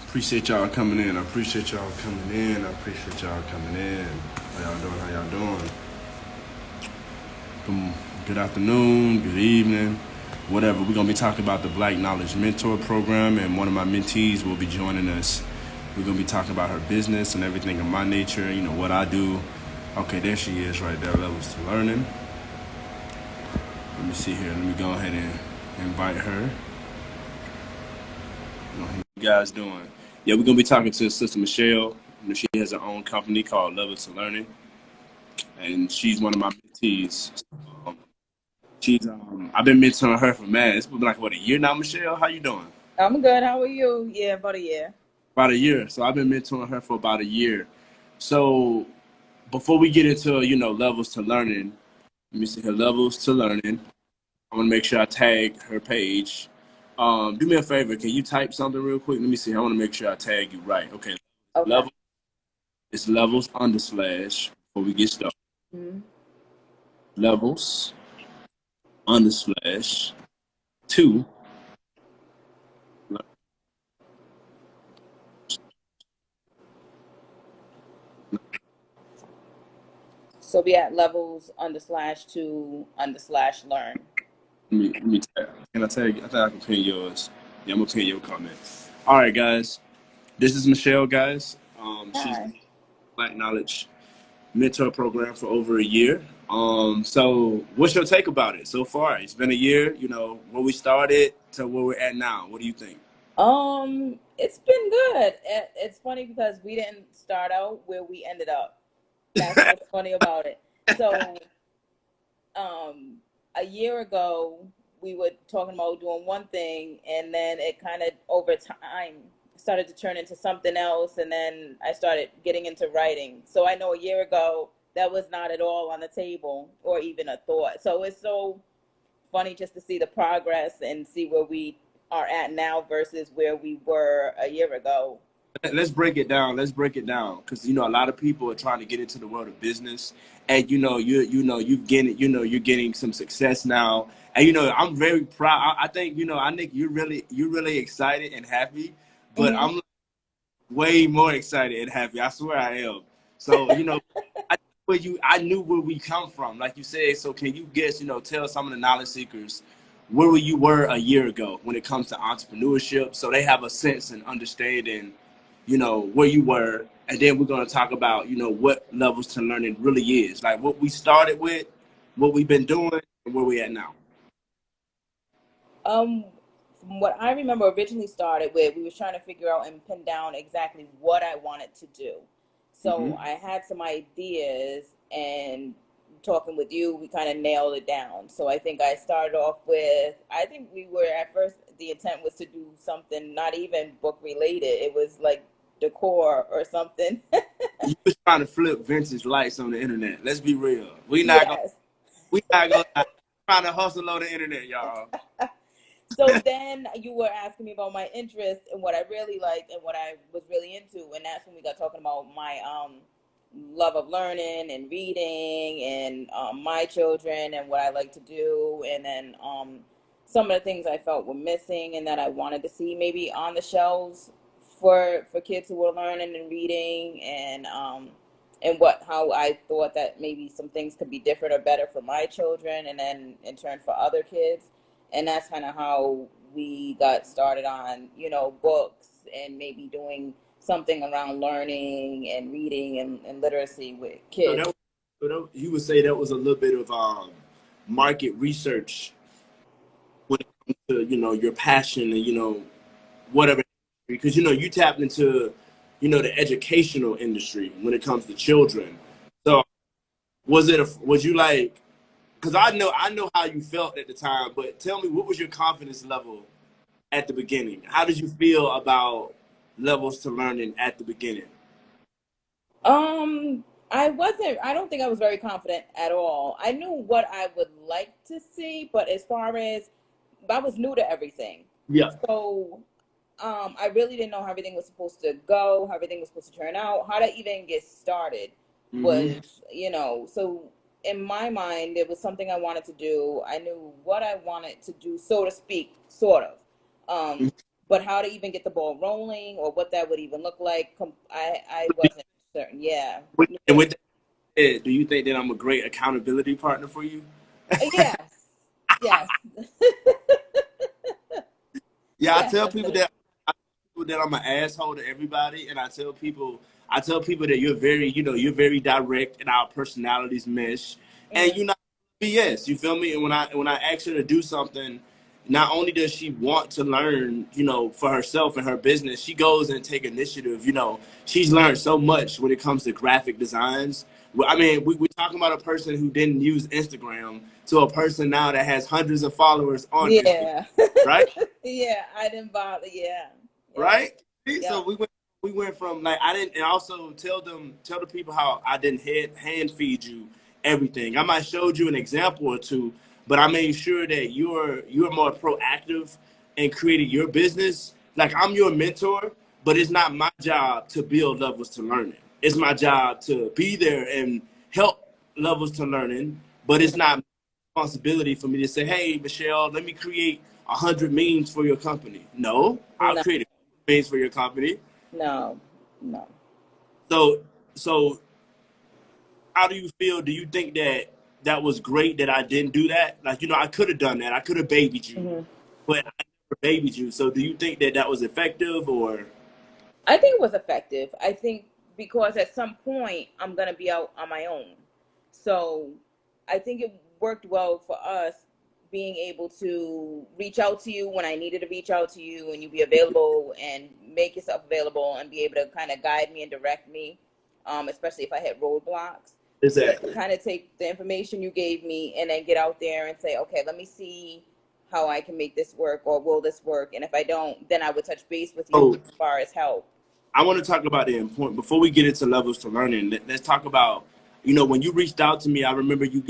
Appreciate y'all coming in. I appreciate y'all coming in. I appreciate y'all coming in. How y'all doing? How y'all doing? Good afternoon, good evening, whatever. We're gonna be talking about the Black Knowledge Mentor Program, and one of my mentees will be joining us. We're gonna be talking about her business and everything of my nature. You know what I do. Okay, there she is, right there. Levels to learning. Let me see here. Let me go ahead and invite her. How you guys doing? Yeah, we're gonna be talking to Sister Michelle. You know, she has her own company called Levels to Learning, and she's one of my mentees. Um, she's I've been mentoring her for it's been like what, a year now, Michelle? How you doing? I'm good. How are you? Yeah, about a year. About a year. So I've been mentoring her for about a year. So before we get into, levels to learning, let me see her levels to learning. I want to make sure I tag her page. Do me a favor. Can you type something real quick? Let me see. I want to make sure I tag you right. Okay. Okay. Level. It's levels under slash before we get started. Mhm. Levels under slash two. So be at levels /2 /learn. Let me tag. Can I tag? I think I can pin yours. Yeah, I'm gonna pin your comment. All right, guys. This is Michelle, guys. She's Hi. Black Knowledge Mentor Program for over a year. So what's your take about it so far? It's been a year, where we started to where we're at now. What do you think? It's been good. It's funny because we didn't start out where we ended up. That's what's funny about it. So, a year ago, we were talking about doing one thing, and then it kind of over time started to turn into something else, and then I started getting into writing. So I know a year ago that was not at all on the table or even a thought. So it's so funny just to see the progress and see where we are at now versus where we were a year ago. Let's break it down. Let's break it down because a lot of people are trying to get into the world of business, and you're getting some success now, and I'm very proud. I think I think you're really excited and happy, but Hmm. I'm like, way more excited and happy. I swear I am. So I knew where we come from, like you said. So can you guess? Tell some of the knowledge seekers where you were a year ago when it comes to entrepreneurship, so they have a sense and understanding where you were, and then we're going to talk about, what levels to learning really is, like what we started with, what we've been doing, and where we at now. Um, from what I remember originally started with, we was trying to figure out and pin down exactly what I wanted to do. So Hmm. I had some ideas, and talking with you, we kind of nailed it down. So I think I started off with, I think we were at first, the intent was to do something not even book related. It was like decor or something. You was trying to flip vintage lights on the internet. Let's be real. Yes. We not gonna trying to hustle on the internet, y'all. So then you were asking me about my interest and what I really liked and what I was really into, and that's when we got talking about my love of learning and reading and my children and what I like to do, and then some of the things I felt were missing and that I wanted to see maybe on the shelves for kids who were learning and reading, and what how I thought that maybe some things could be different or better for my children, and then in turn for other kids. And that's kind of how we got started on books and maybe doing something around learning and reading and literacy with So that, kids. you would say that was a little bit of market research when it comes to your passion and whatever, because you tapped into the educational industry when it comes to children. So was you like, because I know how you felt at the time, but tell me, what was your confidence level at the beginning? How did you feel about levels to learning at the beginning? I don't think I was very confident at all. I knew what I would like to see, but as far as I was new to everything. Yeah. So I really didn't know how everything was supposed to go, how everything was supposed to turn out, how to even get started Hmm. was, so in my mind, it was something I wanted to do. I knew what I wanted to do, so to speak, sort of. Um, but how to even get the ball rolling or what that would even look like, I wasn't certain. Yeah. And with that said, do you think that I'm a great accountability partner for you? Yes. Yes. Yeah, Yes. that I'm an asshole to everybody, and I tell people that you're very, you're very direct, and our personalities mesh, and Mm, you're not BS. You feel me? And when I ask her to do something, not only does she want to learn, for herself and her business, she goes and take initiative. She's learned so much when it comes to graphic designs. Well, I mean, we're talking about a person who didn't use Instagram to a person now that has hundreds of followers on Instagram, yeah. right? Yeah. I didn't bother. Yeah. Yep. Right? So Yep. we went from like I didn't, and also tell the people how I didn't hand feed you everything. I might showed you an example or two, but I made sure that you're more proactive in creating your business. Like I'm your mentor, but it's not my job to build levels to learning. It's my job to be there and help levels to learning, but it's not responsibility for me to say, "Hey, Michelle, let me create 100 memes for your company." No, I'll No. create memes for your company. No. No. So, so how do you feel? Do you think that that was great that I didn't do that? Like, I could have done that. I could have babied you, Hmm. but I never babied you. So, do you think that that was effective or? I think it was effective. I think because at some point I'm gonna be out on my own. So I think it worked well for us being able to reach out to you when I needed to reach out to you and you be available and make yourself available and be able to kind of guide me and direct me, especially if I hit roadblocks. To Exactly. kind of take the information you gave me and then get out there and say, okay, let me see how I can make this work or will this work? And if I don't, then I would touch base with you So, as far as help. I want to talk about the important before we get into levels to learning. Let's talk about, when you reached out to me. I remember you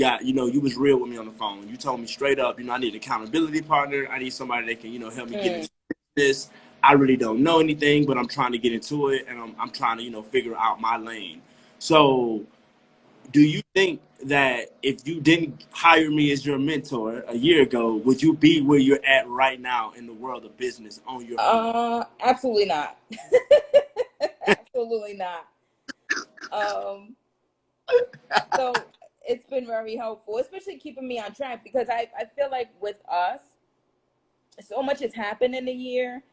was real with me on the phone. You told me straight up, I need an accountability partner. I need somebody that can, help me get Mm. into this. I really don't know anything, but I'm trying to get into it, and I'm trying to, figure out my lane. So, do you think that if you didn't hire me as your mentor a year ago, would you be where you're at right now in the world of business on your own? Absolutely not. Absolutely not. Um, so it's been very helpful, especially keeping me on track because I feel like with us, so much has happened in a year,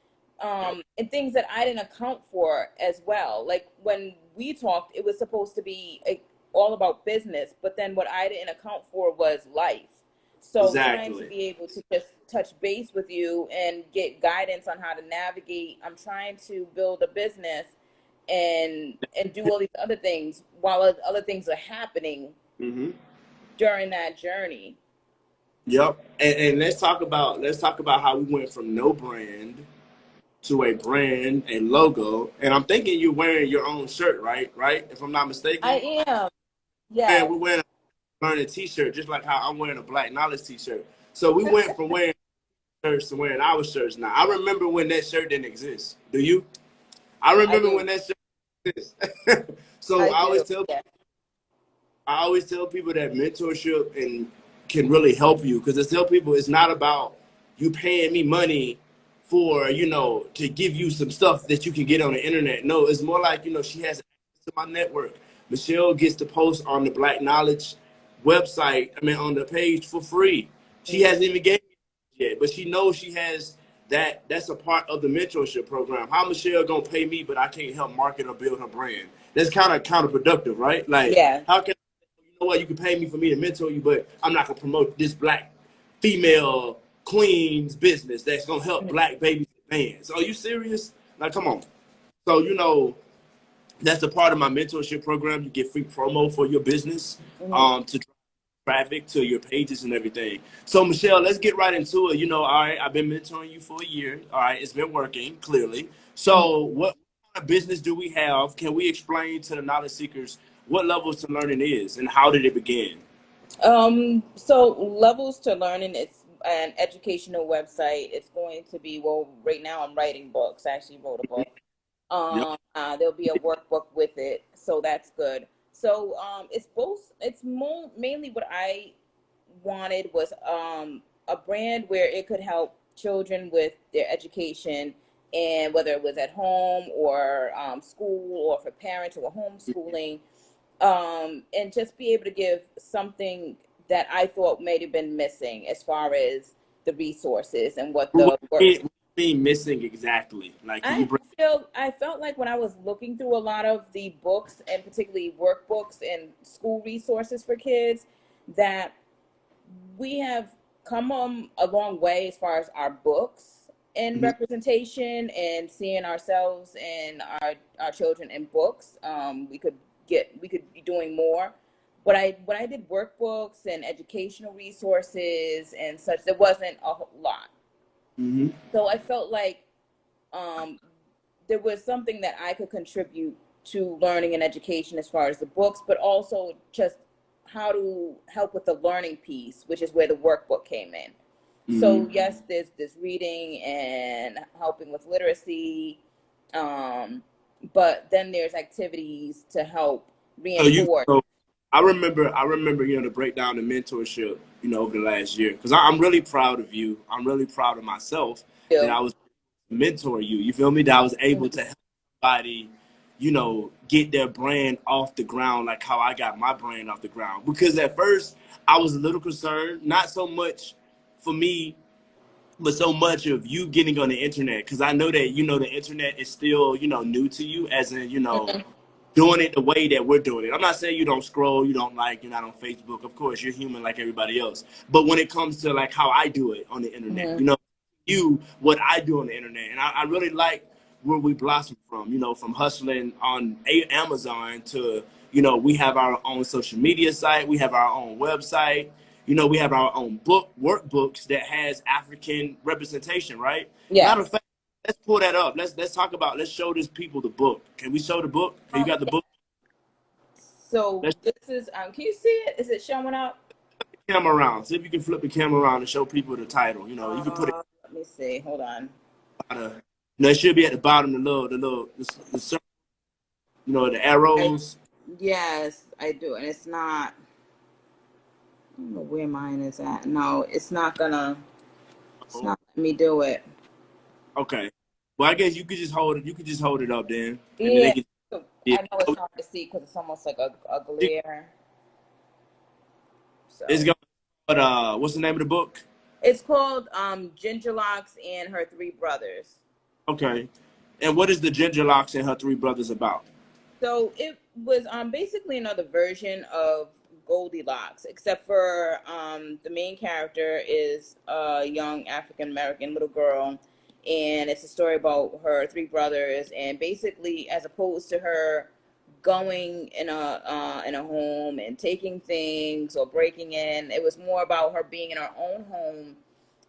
Yep. and things that I didn't account for as well. Like when we talked, it was supposed to be all about business, but then what I didn't account for was life. So trying to Exactly. be able to just touch base with you and get guidance on how to navigate. I'm trying to build a business and do all these other things while other things are happening Hmm. during that journey. Yep. And let's talk about how we went from no brand to a brand and logo. And I'm thinking you're wearing your own shirt, right? Right? If I'm not mistaken. I am. And Yes. we're wearing a t-shirt, just like how I'm wearing a Black Knowledge t-shirt. So we went from wearing shirts to wearing our shirts now. I remember when that shirt didn't exist. Do you? I I remember do. when that shirt didn't exist. So I do. Yes. I always tell people that mentorship and can really help you, because I tell people it's not about you paying me money for, to give you some stuff that you can get on the internet. No, it's more like, she has access to my network. Michelle gets to post on the Black Knowledge website, I mean on the page for free. She Mhm. hasn't even gave me yet, but she knows she has that's a part of the mentorship program. How Michelle gonna pay me, but I can't help market or build her brand? That's kind of counterproductive, right? Like, Yeah. how can know what, you can pay me for me to mentor you, but I'm not gonna promote this Black female queen's business that's gonna help Mhm. Black babies and fans. Are you serious? Like, come on. So that's a part of my mentorship program. You get free promo for your business, Mhm. to drive traffic to your pages and everything. So Michelle, let's get right into it. All right, I've been mentoring you for a year. All right, it's been working clearly. Mhm. So what kind of business do we have? Can we explain to the knowledge seekers what levels to learning is and how did it begin? So Levels to Learning, it's an educational website. It's going to be, well, right now I'm writing books. I actually wrote a book. Yep. There'll be a workbook with it, so that's good. So it's both. It's more mainly what I wanted was a brand where it could help children with their education and whether it was at home or school, or for parents who were homeschooling, and just be able to give something that I thought may have been missing as far as the resources and what What the work. do you mean missing exactly? Like, can you I break? I felt like when I was looking through a lot of the books, and particularly workbooks and school resources for kids, that we have come a long way as far as our books and Mhm. representation and seeing ourselves and our children in books. We could be doing more. But when I did workbooks and educational resources and such, there wasn't a whole lot. Mhm. So I felt like um, there was something that I could contribute to learning and education as far as the books, but also just how to help with the learning piece, which is where the workbook came in. So Mhm. yes, there's this reading and helping with literacy, but then there's activities to help So you, reinforce. so I remember, to break down the mentorship, over the last year, because I'm really proud of you. I'm really proud of myself that You. I was mentor you. You feel me? That I was able Mhm. to help somebody, get their brand off the ground, like how I got my brand off the ground. Because at first I was a little concerned, not so much for me, but so much of you getting on the internet. Because I know that the internet is still new to you, as in doing it the way that we're doing it. I'm not saying you don't scroll, you don't like, you're not on Facebook. Of course, you're human like everybody else. But when it comes to like how I do it on the internet, Mhm. what I do on the internet, and I really like where we blossom from. From hustling on Amazon to we have our own social media site, we have our own website. We have our own workbooks that has African representation, right? Matter of Yes. fact, let's pull that up. Let's talk about. Let's show these people the book. Can we show the book? Can you got the book? So Let's this is can you see it? Is it showing up? flip the camera around. See if you can flip the camera around and show people the title. You can put it Let me see. Hold on. at the. It should be at the bottom. The circle, the I arrows. Yes, I do, and it's not. I don't know where mine is at. No, it's not gonna. It's Oh, not letting me do it. okay. Well, I guess you could just hold it. You could just hold it up then, and then they Yeah, can. so Yeah. I know it's hard to see because it's almost like a glare. It's So going. But what's the name of the book? it's called Ginger Locks and Her Three Brothers. Okay. And what is the Ginger Locks and Her Three Brothers about? So it was basically another version of Goldilocks, except for the main character is a young African American little girl, and it's a story about her three brothers, and basically, as opposed to her going in a home and taking things or breaking in, it was more about her being in her own home,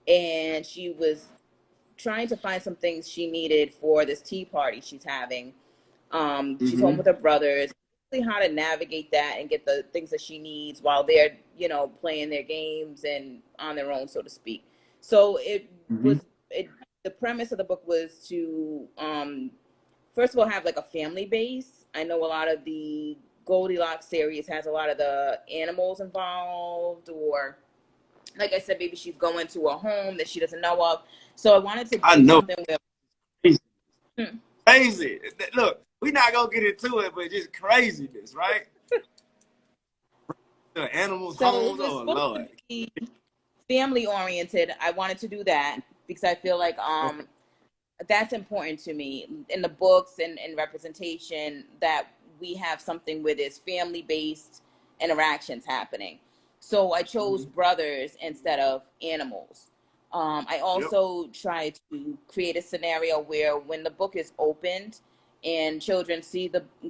and she was trying to find some things she needed for this tea party she's having. She's home Mm-hmm. with her brothers. How to navigate that and get the things that she needs while they're, playing their games and on their own, so to speak. So Mm-hmm. was it. The premise of the book was to, first of all, have like a family base. I know a lot of the Goldilocks series has a lot of the animals involved, or like I said, maybe she's going to a home that she doesn't know of. So I wanted to I do know. something where. Crazy. Hmm. Crazy. Look, we're not gonna get into it, but just craziness, right? The animals, So it homes. was Oh supposed to Lord. be family oriented. I wanted to do that because I feel like Okay. that's important to me in the books and representation, that we have something where there's family based interactions happening. So I chose Mm-hmm. brothers instead of animals. I Yep. also try to create a scenario where when the book is opened and children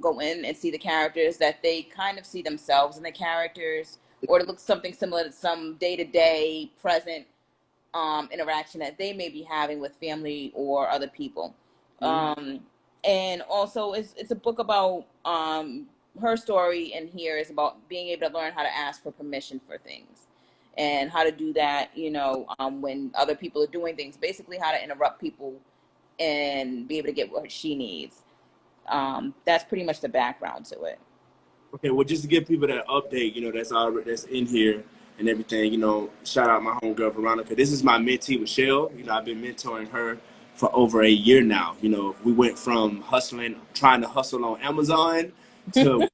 go in and see the characters, that they kind of see themselves in the characters, or it looks something similar to some day-to-day present interaction that they may be having with family or other people. Mm-hmm. Um, and also, it's a book about her story, and here is about being able to learn how to ask for permission for things and how to do that, when other people are doing things, basically how to interrupt people and be able to get what she needs. That's pretty much the background to it. Okay. Well, just to give people that update, that's in here and everything. Shout out my homegirl Veronica. This is my mentee Michelle. I've been mentoring her for over a year now. You know, we went from trying to hustle on Amazon to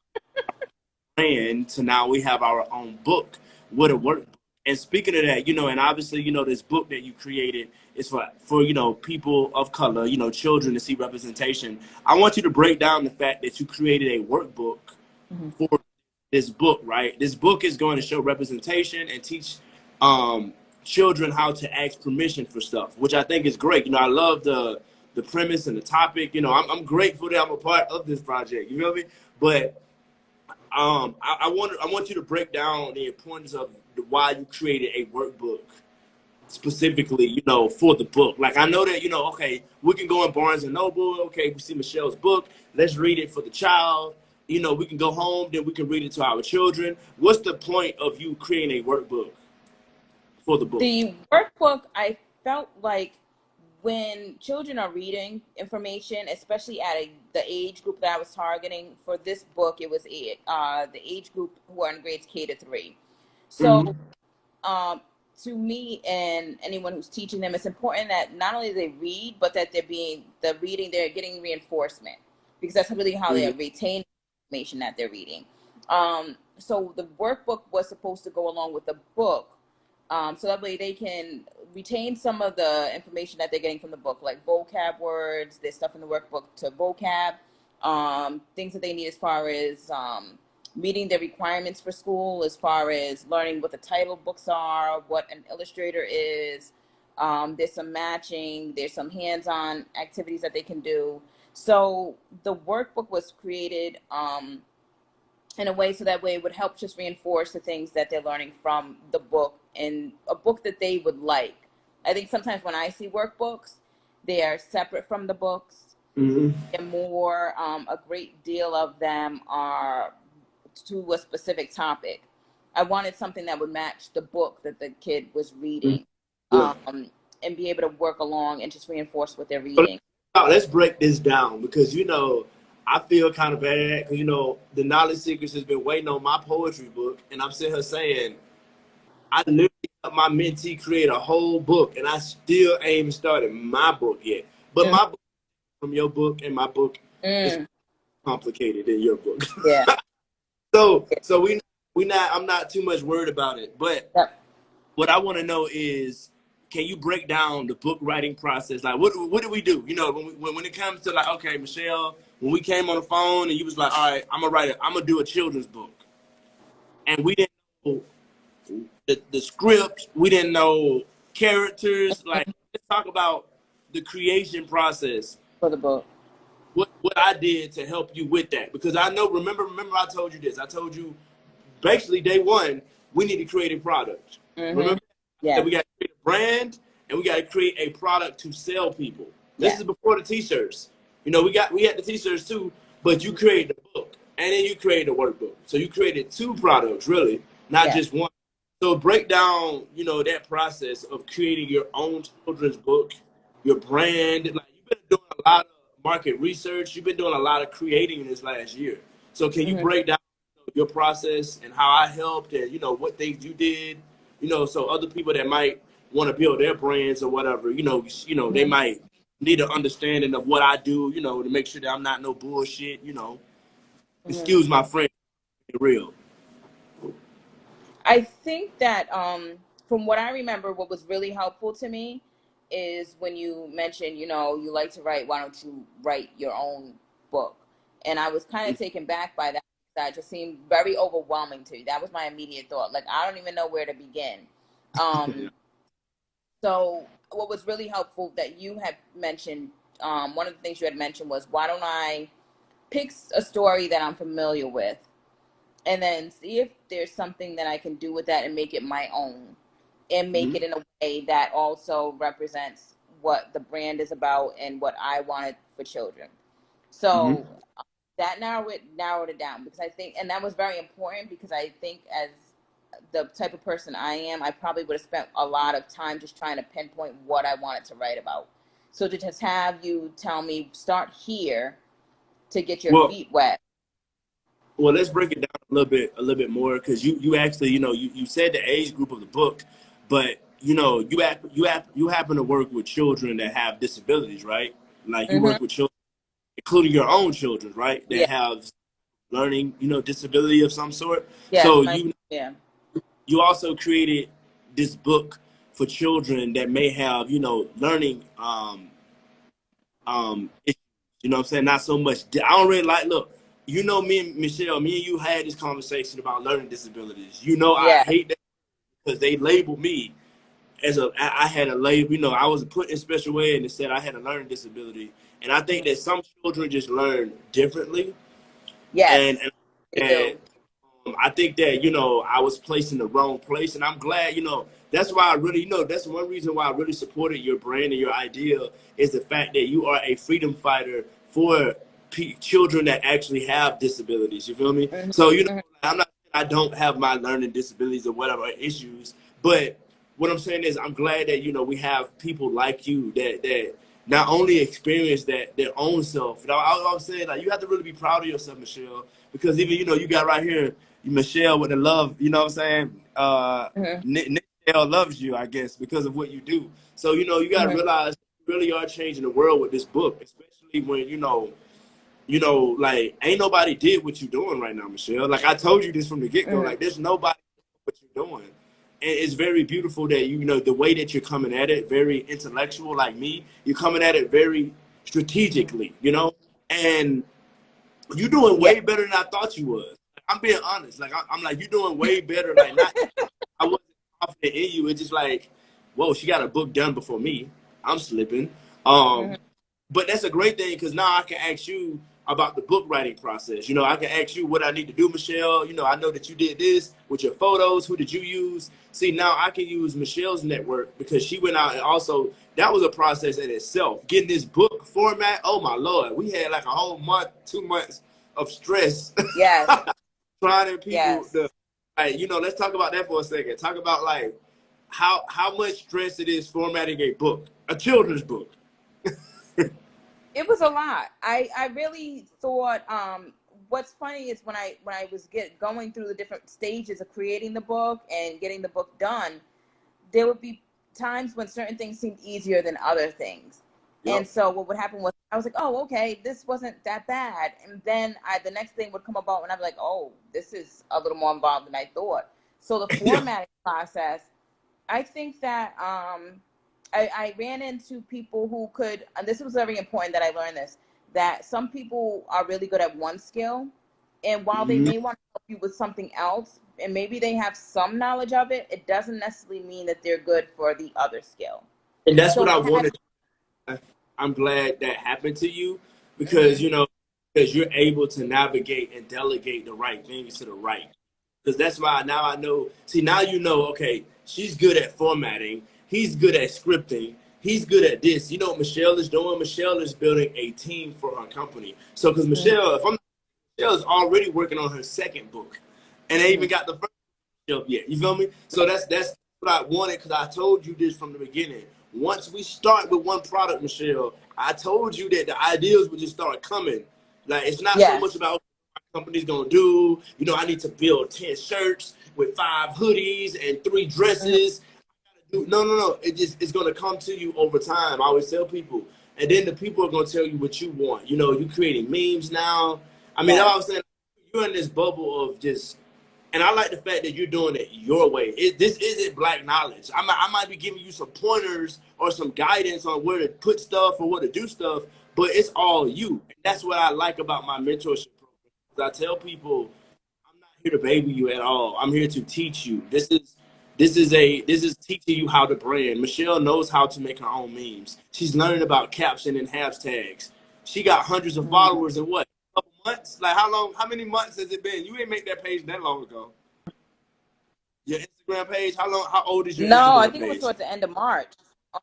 brand to now we have our own book with a workbook. And speaking of that, you know, and obviously, you know, this book that you created is for you know, people of color, you know, children to see representation. I want you to break down the fact that you created a workbook for this book, right? This book is going to show representation and teach children how to ask permission for stuff, which I think is great. You know, I love the premise and the topic. You know, I'm grateful that I'm a part of this project. You feel me? But I want you to break down the importance of why you created a workbook specifically, you know, for the book. Like, I know that, you know, okay, we can go in Barnes and Noble. Okay, we see Michelle's book. Let's read it for the child. You know, we can go home, then we can read it to our children. What's the point of you creating a workbook for the book? The workbook, I felt like when children are reading information, especially at the age group that I was targeting for this book, it was the age group who are in grades K to 3. So to me and anyone who's teaching them, it's important that not only they read, but that they're getting reinforcement, because that's really how they retain information that they're reading. So the workbook was supposed to go along with the book. So that way they can retain some of the information that they're getting from the book, like vocab words. There's stuff in the workbook to vocab, things that they need as far as meeting their requirements for school, as far as learning what the title books are, what an illustrator is. There's some matching, there's some hands-on activities that they can do. So the workbook was created in a way so that way it would help just reinforce the things that they're learning from the book, and a book that they would like. I think sometimes when I see workbooks, they are separate from the books, and more, a great deal of them are to a specific topic. I wanted something that would match the book that the kid was reading, and be able to work along and just reinforce what they're reading. Let's break this down, because, you know, I feel kind of bad because, you know, the Knowledge Seekers has been waiting on my poetry book, and I'm sitting here saying, I literally helped my mentee create a whole book, and I still ain't even started my book yet. But my book from your book, and my book is complicated than your book. Yeah. So I'm not too much worried about it. But what I want to know is, can you break down the book writing process? Like, what do we do? You know, when it comes to, like, okay, Michelle, when we came on the phone and you was like, all right, I'm gonna do a children's book, and we didn't know the script, we didn't know characters. Like, let's talk about the creation process For the book. What I did to help you with that, because I know, remember I told you this. I told you basically day one, we need to create a product. Remember? Yeah. We got to create a brand, and we got to create a product to sell people. This is before the t-shirts. You know, we had the t-shirts too, but you created the book, and then you created the workbook. So you created two products, really, not just one. So break down, you know, that process of creating your own children's book, your brand. Like, you've been doing a lot of market research. You've been doing a lot of creating in this last year. So can you break down your process and how I helped, and, you know, what things you did, you know, so other people that might want to build their brands or whatever, you know, they might need an understanding of what I do, you know, to make sure that I'm not no bullshit, you know. Excuse my friend, real. I think that from what I remember, what was really helpful to me is when you mentioned, you know, you like to write, why don't you write your own book? And I was kind of taken back by that. That just seemed very overwhelming to me. That was my immediate thought. Like, I don't even know where to begin. So what was really helpful that you had mentioned, one of the things you had mentioned was, why don't I pick a story that I'm familiar with, and then see if there's something that I can do with that and make it my own, and make it in a way that also represents what the brand is about and what I wanted for children. So that narrowed it down, because I think, and that was very important, because I think as the type of person I am, I probably would have spent a lot of time just trying to pinpoint what I wanted to write about. So to just have you tell me, start here to get your feet wet. Well, let's break it down a little bit more, because you actually, you know, you said the age group of the book, but you happen to work with children that have disabilities, right? Like you Mm-hmm. work with children, including your own children, right? That Yeah. have learning, disability of some sort. Yes. So My. Yeah. you also created this book for children that may have, learning issues. You know what I'm saying? Not so much. I don't really like. Look, me and Michelle, me and you had this conversation about learning disabilities. I Yeah. hate that because they labeled me as I had a label. I was put in special ed and it said I had a learning disability. And I think that some children just learn differently, and, Yes. and They and do. I think that I was placed in the wrong place, and I'm glad. That's why I really, that's one reason why I really supported your brand and your idea is the fact that you are a freedom fighter for children that actually have disabilities. You feel me? Mm-hmm. So Mm-hmm. I'm not. I don't have my learning disabilities or whatever issues, but what I'm saying is I'm glad that we have people like you that not only experience that their own self. I'm saying, like, you have to really be proud of yourself, Michelle, because even you got right here Michelle with the love. You know what I'm saying? Mm-hmm. Michelle loves you, I guess, because of what you do. So you got to Mm-hmm. realize you really are changing the world with this book, especially when like ain't nobody did what you're doing right now, Michelle. Like I told you this from the get go. Mm-hmm. Like there's nobody what you're doing, and it's very beautiful that the way that you're coming at it, very intellectual. Like me, you're coming at it very strategically, and you're doing Yeah. way better than I thought you was. I'm being honest. Like I'm like you're doing way better. Like not I wasn't confident in you. It's just like, whoa, she got a book done before me. I'm slipping. Mm-hmm. But that's a great thing because now I can ask you about the book writing process. I can ask you what I need to do, Michelle. I know that you did this with your photos. Who did you use? See, now I can use Michelle's network because she went out and also that was a process in itself. Getting this book format, oh my Lord, we had like a whole month, 2 months of stress Yes. trying to people Yes. to like, let's talk about that for a second. Talk about like how much stress it is formatting a book, a children's book. It was a lot. I really thought what's funny is when I was going through the different stages of creating the book and getting the book done, there would be times when certain things seemed easier than other things. And Yep. so what would happen was I was like, oh, okay, this wasn't that bad. And then the next thing would come about and I'd be like, oh, this is a little more involved than I thought. So the Yeah. formatting process, I think that I ran into people who could, and this was very important that I learned this, that some people are really good at one skill. And while they Mhm. may want to help you with something else, and maybe they have some knowledge of it, it doesn't necessarily mean that they're good for the other skill. And that's So what I it had, wanted. I'm glad that happened to you because mm-hmm, because you're able to navigate and delegate the right things to the right. Because that's why now I know. See, now okay, she's good at formatting. He's good at scripting. He's good at this. You know what Michelle is doing? Michelle is building a team for her company. So, because mm-hmm, Michelle's already working on her second book, and they mm-hmm. even got the first up yet. You feel me? So that's what I wanted because I told you this from the beginning. Once we start with one product, Michelle, I told you that the ideas would just start coming. Like it's not so Yes. much about what my company's gonna do. I need to build 10 shirts with 5 hoodies and 3 dresses. No, no, no. It's gonna come to you over time. I always tell people, and then the people are gonna tell you what you want. You creating memes now. I mean, that's what Yes. I'm saying. You're in this bubble of just and I like the fact that you're doing it your way. This isn't black knowledge. I might be giving you some pointers or some guidance on where to put stuff or where to do stuff, but it's all you. And that's what I like about my mentorship program. I tell people, I'm not here to baby you at all. I'm here to teach you. This is teaching you how to brand. Michelle knows how to make her own memes. She's learning about caption and hashtags. She got hundreds of Mm-hmm. followers in what? Couple months? Like how long? How many months has it been? You didn't make that page that long ago. Your Instagram page. How long? How old is your No, I Instagram think it was page? towards the end of March,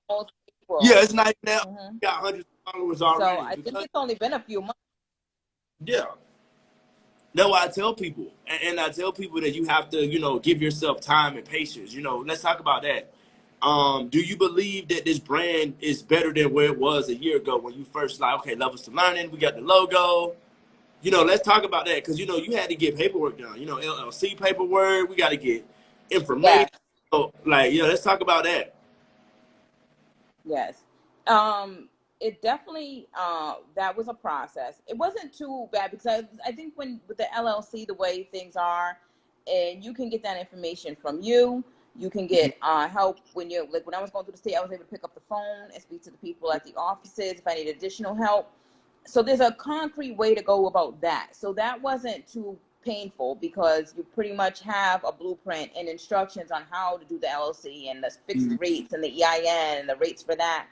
almost Yeah, April. it's not even that. Mm-hmm. You got hundreds of followers So already I think because it's only been a few months. yeah. That's what I tell people, and I tell people that you have to, give yourself time and patience. Let's talk about that. Do you believe that this brand is better than where it was a year ago when you first like, okay, levels to learning, we got the logo. Let's talk about that because you had to get paperwork done. LLC paperwork. We got to get information. Yes. So, like, yeah, let's talk about that. Yes. It definitely that was a process. It wasn't too bad because I think when with the LLC the way things are, and you can get that information from you. You can get help when you're like when I was going through the state, I was able to pick up the phone and speak to the people at the offices if I need additional help. So there's a concrete way to go about that. So that wasn't too painful because you pretty much have a blueprint and instructions on how to do the LLC and the fixed Mhm. rates and the EIN and the rates for that.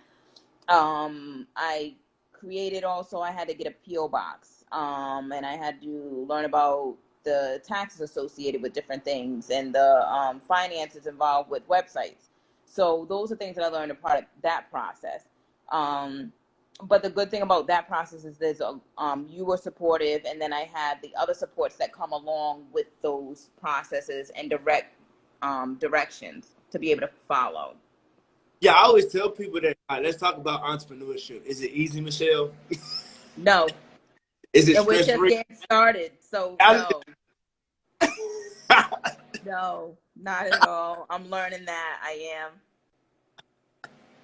I created also, I had to get a PO box, and I had to learn about the taxes associated with different things and the finances involved with websites. So those are things that I learned a part of that process. But the good thing about that process is you were supportive, and then I had the other supports that come along with those processes and directions to be able to follow. Yeah, I always tell people that let's talk about entrepreneurship. Is it easy, Michelle? No, Is it and we're stress just free? getting started. So no, no, not at all. I'm learning that I am.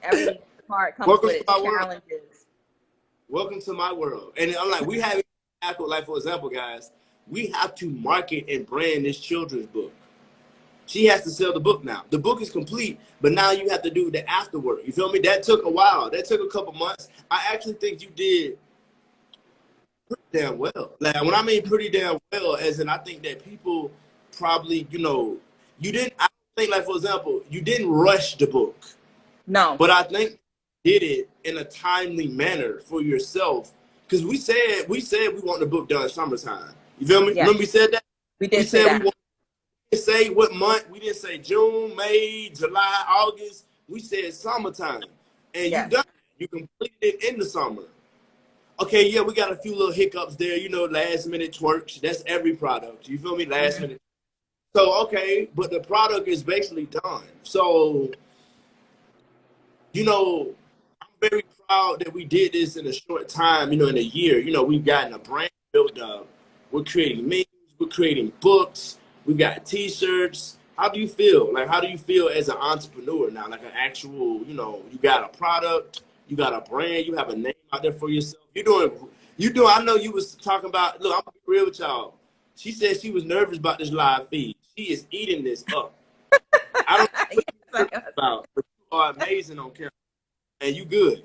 Every part comes Welcome with to its my world. challenges. Welcome to my world. And I'm like, we have like for example, guys, we have to market and brand this children's book. She has to sell the book now. The book is complete, but now you have to do the afterwork. You feel me? That took a while. That took a couple months. I actually think you did pretty damn well. Like when I mean pretty damn well, as in I think that people probably, you didn't. I think like for example, you didn't rush the book, No, but I think you did it in a timely manner for yourself because we said we want the book done summertime. You feel me? yes, Remember we said that? we We did say said we that. want say what month. We didn't say June, May, July, August. We said summertime, and you Yes. done. You completed it in the summer. Okay, yeah, we got a few little hiccups there. Last minute twerks. That's every product. You feel me? Last Mm-hmm. minute. So okay, but the product is basically done. So I'm very proud that we did this in a short time. In a year. We've gotten a brand built up. We're creating memes. We're creating books. We've got T-shirts. How do you feel? Like, how do you feel as an entrepreneur now? Like an actual, you got a product, you got a brand, you have a name out there for yourself. You doing. I know you was talking about. Look, I'm gonna be real with y'all. She said she was nervous about this live feed. She is eating this up. I don't know what Yes, you're nervous about, but you are amazing on camera, and you good.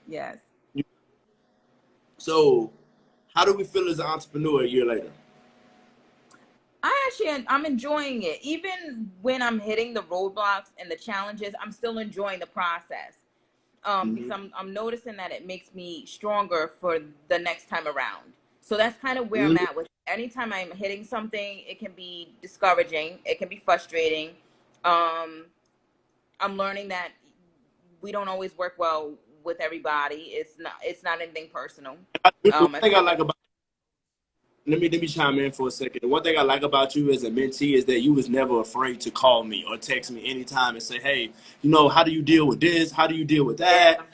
yes. So, how do we feel as an entrepreneur a year later? I'm enjoying it. Even when I'm hitting the roadblocks and the challenges, I'm still enjoying the process. Because Mm-hmm. I'm noticing that it makes me stronger for the next time around. So that's kind of where I'm Mm-hmm. at with anytime I'm hitting something, it can be discouraging, it can be frustrating. Um, I'm learning that we don't always work well with everybody. It's not anything personal. The I thing I feel like like about let me chime in for a second. The one thing I like about you as a mentee is that you was never afraid to call me or text me anytime and say, "Hey, how do you deal with this? How do you deal with yeah. that?"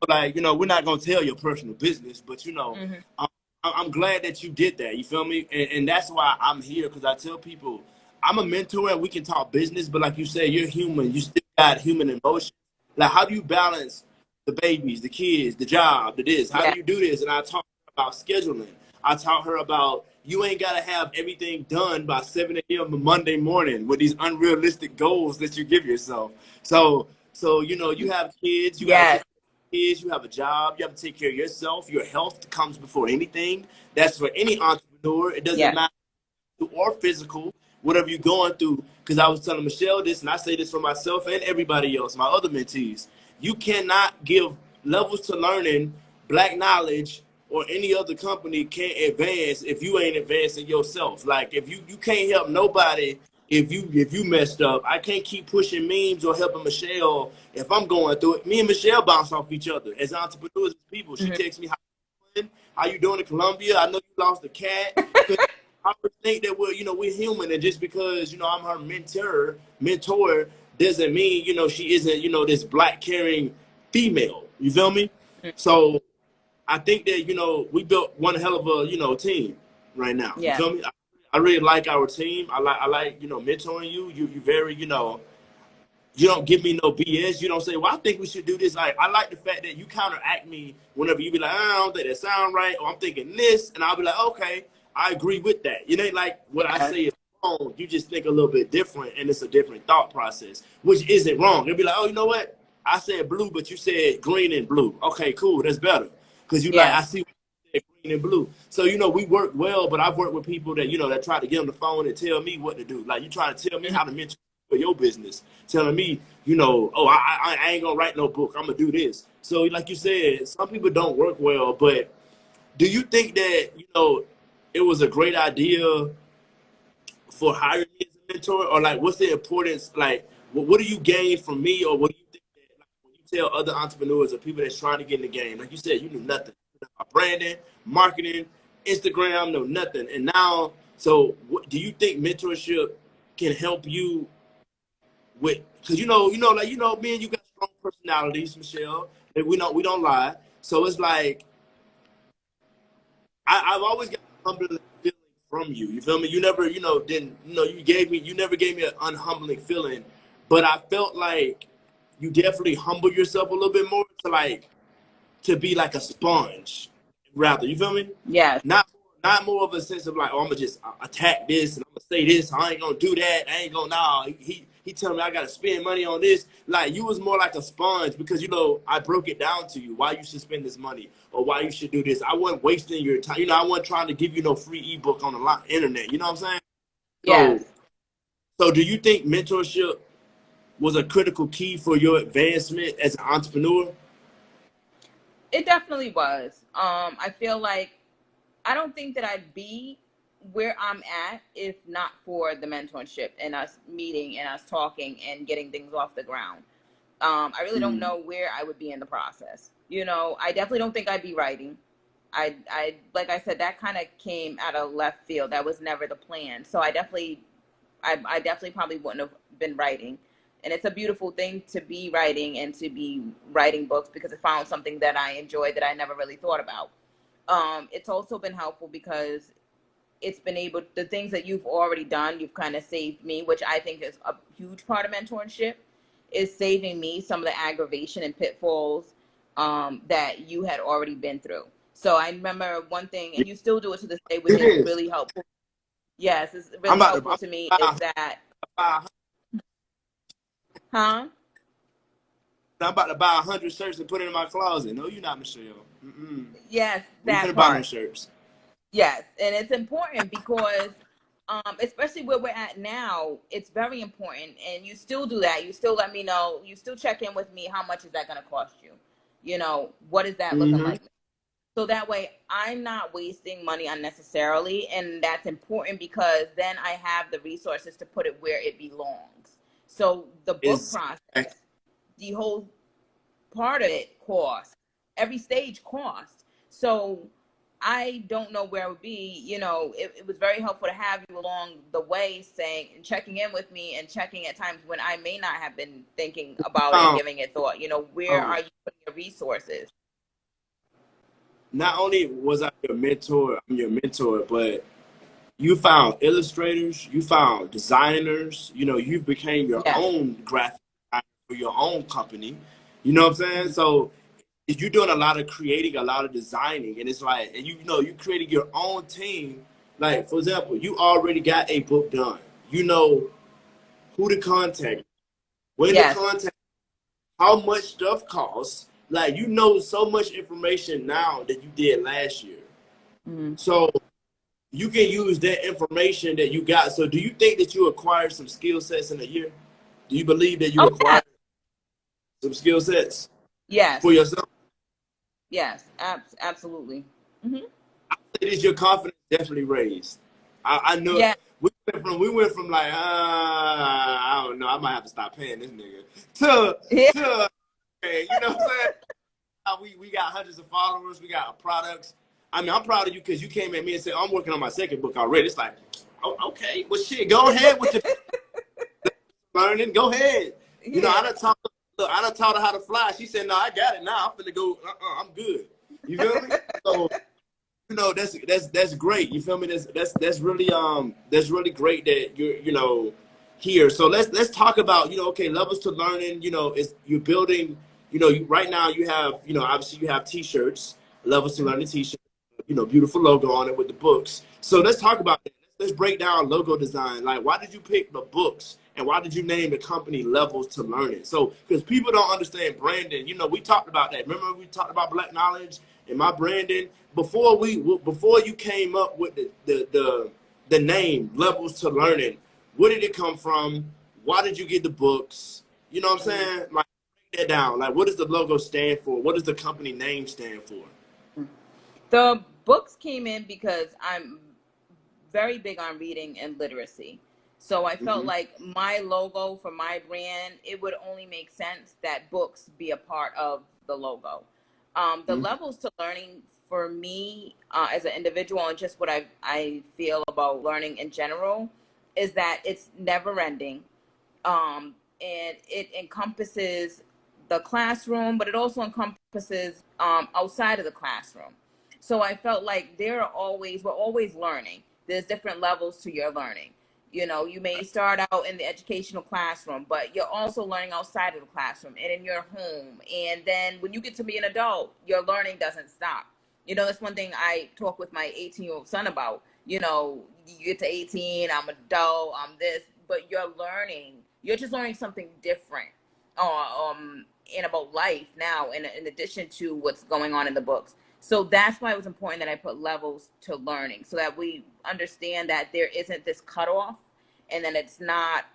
Like, we're not gonna tell your personal business, but Mm-hmm. I'm, I'm glad that you did that. You feel me? And that's why I'm here because I tell people I'm a mentor and we can talk business, but like you said, you're human. You still got human emotion. Like, how do you balance the babies, the kids, the job, the this? How do Yeah. you do this? And I talk about scheduling. I taught her about you ain't gotta have everything done by 7 a.m. on Monday morning with these unrealistic goals that you give yourself. So you have kids, you gotta take Yes. kids, you have a job, you have to take care of yourself. Your health comes before anything. That's for any entrepreneur. It doesn't Yes. matter or physical, whatever you're going through. Because I was telling Michelle this, and I say this for myself and everybody else, my other mentees. You cannot give levels to learning, black knowledge, or any other company can't advance if you ain't advancing yourself. Like if you can't help nobody if you messed up. I can't keep pushing memes or helping Michelle if I'm going through it. Me and Michelle bounce off each other as entrepreneurs, as people. She Mm-hmm. texts me, how you doing in Colombia? I know you lost a cat. Because I would think that we're human, and just because I'm her mentor doesn't mean she isn't this black caring female. You feel me? So I think that we built one hell of a team right now. You Yeah. feel me? I really like our team. I like, you know, mentoring you. You very, you know, you don't give me no BS. You don't say, well, I think we should do this. I like the fact that you counteract me whenever you be like, I don't think that sound right, or I'm thinking this, and I'll be like, okay, I agree with that. It ain't like what I Yes. say is wrong. You just think a little bit different, and it's a different thought process, which isn't wrong. You'll be like, oh, you know what? I said blue, but you said green and blue. Okay, cool. That's better. Because you like, I Yes. see what you said, green and blue. So, you know, we work well, but I've worked with people that, you know, that try to get on the phone and tell me what to do. Like, you try to tell me Mhm. how to mentor for your business, telling me, you know, oh, I ain't gonna write no book. I'm gonna do this. So, like you said, some people don't work well. But do you think that, you know, it was a great idea for hiring me as a mentor, or like, what's the importance? Like, what do you gain from me, or what do you think that, like, when you tell other entrepreneurs or people that's trying to get in the game? Like you said, you knew nothing about branding, marketing, Instagram, no nothing, and now, so what do you think mentorship can help you with, because like me and you got strong personalities, Michelle. And we don't lie. So it's like I've always got a humbling feeling from you. You feel me? You never, didn't, you never gave me an unhumbling feeling, but I felt like you definitely humble yourself a little bit more to be like a sponge, rather. You feel me? Yes. Not not more of a sense of like, oh, I'm gonna just attack this and I'm gonna say this. I ain't gonna do that. I ain't gonna. Nah, he telling me I gotta spend money on this. Like you was more like a sponge because I broke it down to you why you should spend this money or why you should do this. I wasn't wasting your time. I wasn't trying to give you no free ebook on the internet. You know what I'm saying? Yes. So so do you think mentorship was a critical key for your advancement as an entrepreneur? It definitely was. I feel like I don't think that I'd be where I'm at if not for the mentorship and us meeting and us talking and getting things off the ground. I really don't Mm. know where I would be in the process. I definitely don't think I'd be writing. I like I said, that kind of came out of left field. That was never the plan. So I definitely probably wouldn't have been writing. And it's a beautiful thing to be writing and to be writing books because I found something that I enjoy that I never really thought about. It's also been helpful because it's been the things that you've already done, you've kind of saved me, which I think is a huge part of mentorship, is saving me some of the aggravation and pitfalls that you had already been through. So I remember one thing, and you still do it to this day, which It is is. really helpful. Yes, it's I'm really about to helpful to me is buy, that, buy huh? I'm about to buy 100 shirts and put it in my closet. No, you're not, Michelle. Mm-mm. Yes, We that finna buy no part. shirts. Yes, and it's important because, especially where we're at now, it's very important. And you still do that. You still let me know. You still check in with me. How much is that going to cost you? What is that looking Mm-hmm. like? So that way, I'm not wasting money unnecessarily, and that's important because then I have the resources to put it where it belongs. So the book Is process, the whole part of it cost. Every stage cost. So I don't know where I would be. It was very helpful to have you along the way saying and checking in with me and checking at times when I may not have been thinking about it and um, giving it thought. Where um, are you putting your resources? not only was I your mentor, I'm your mentor, but you found illustrators, you found designers. You became your Yes. own graphic designer for your own company. You know what I'm saying? Mhm. So you're doing a lot of creating, a lot of designing, and it's like, and you creating your own team. Like for example, you already got a book done. You know who to contact, when to Yes. contact, how much stuff costs. Like you know so much information now that you did last year. Mhm. So you can use that information that you got. So do you think that you acquired some skill sets in a year? Do you believe that you Oh, yeah. acquired some skill sets Yes. for yourself? Yes. Absolutely. Hmm. It is your confidence definitely raised. I know Yeah. we went from like I don't know, I might have to stop paying this nigga to Yeah. to okay, you know what I'm saying? We got hundreds of followers, we got products. I mean, I'm proud of you because you came at me and said, I'm working on my second book already. It's like, oh, okay, well, shit, go ahead with your learning. Go ahead. Yeah. I done taught her how to fly. She said, no, I got it now. I'm finna go, I'm good. You feel me? So you know, that's great. You feel me? That's really great that you're, you know, here. So let's talk about, you know, okay, levels to learning. You know, is you're building. You know, right now you have, you know, obviously you have T-shirts, levels to learning T-shirts. You know, beautiful logo on it with the books. So let's talk about that. Let's break down logo design. Like, why did you pick the books, and why did you name the company Levels to Learning? So, because people don't understand branding. You know, we talked about that. Remember, we talked about Black Knowledge and my branding before you came up with the name Levels to Learning. Where did it come from? Why did you get the books? You know what I'm saying? Like, break that down. Like, what does the logo stand for? What does the company name stand for? The books came in because I'm very big on reading and literacy. So I felt Mm-hmm. like my logo for my brand, it would only make sense that books be a part of the logo. The Mm-hmm. levels to learning for me as an individual, and just what I feel about learning in general, is that it's never ending. And it encompasses the classroom, but it also encompasses outside of the classroom. So I felt like we're always learning. There's different levels to your learning. You know, you may start out in the educational classroom, but you're also learning outside of the classroom and in your home. And then when you get to be an adult, your learning doesn't stop. You know, that's one thing I talk with my 18-year-old son about. You know, you get to 18, I'm an adult, I'm this, but you're just learning something different in about life now, in addition to what's going on in the books. So that's why it was important that I put levels to learning, so that we understand that there isn't this cutoff, and then it's not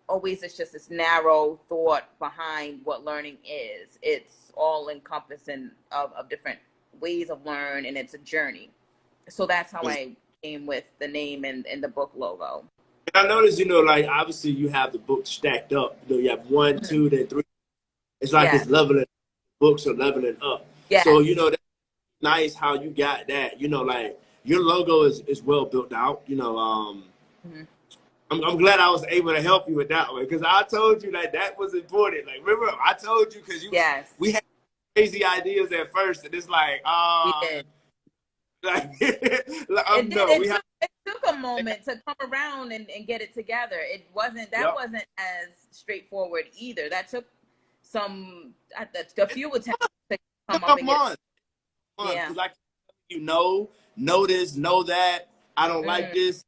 always it's just this narrow thought behind what learning is. It's all encompassing of different ways of learn, and it's a journey. So that's how I came with the name and the book logo. And I noticed, you know, like obviously you have the books stacked up. You know, you have one, Mhm. two, then three. It's like it's Yes, leveling. Books are leveling up. So you yes. know that's nice how you got that. You know, like your logo is well built out. You know, Mhm. I'm glad I was able to help you with that one because I told you that was important. Like remember, I told you because Yes, we had crazy ideas at first, and it's like we did. like, It did. no, we have. It took a moment to come around and get it together. That Yep. wasn't as straightforward either. That took a few attempts to Took come up a and get it. month. Yeah. Because I you know this, know that. I don't like Mm, this.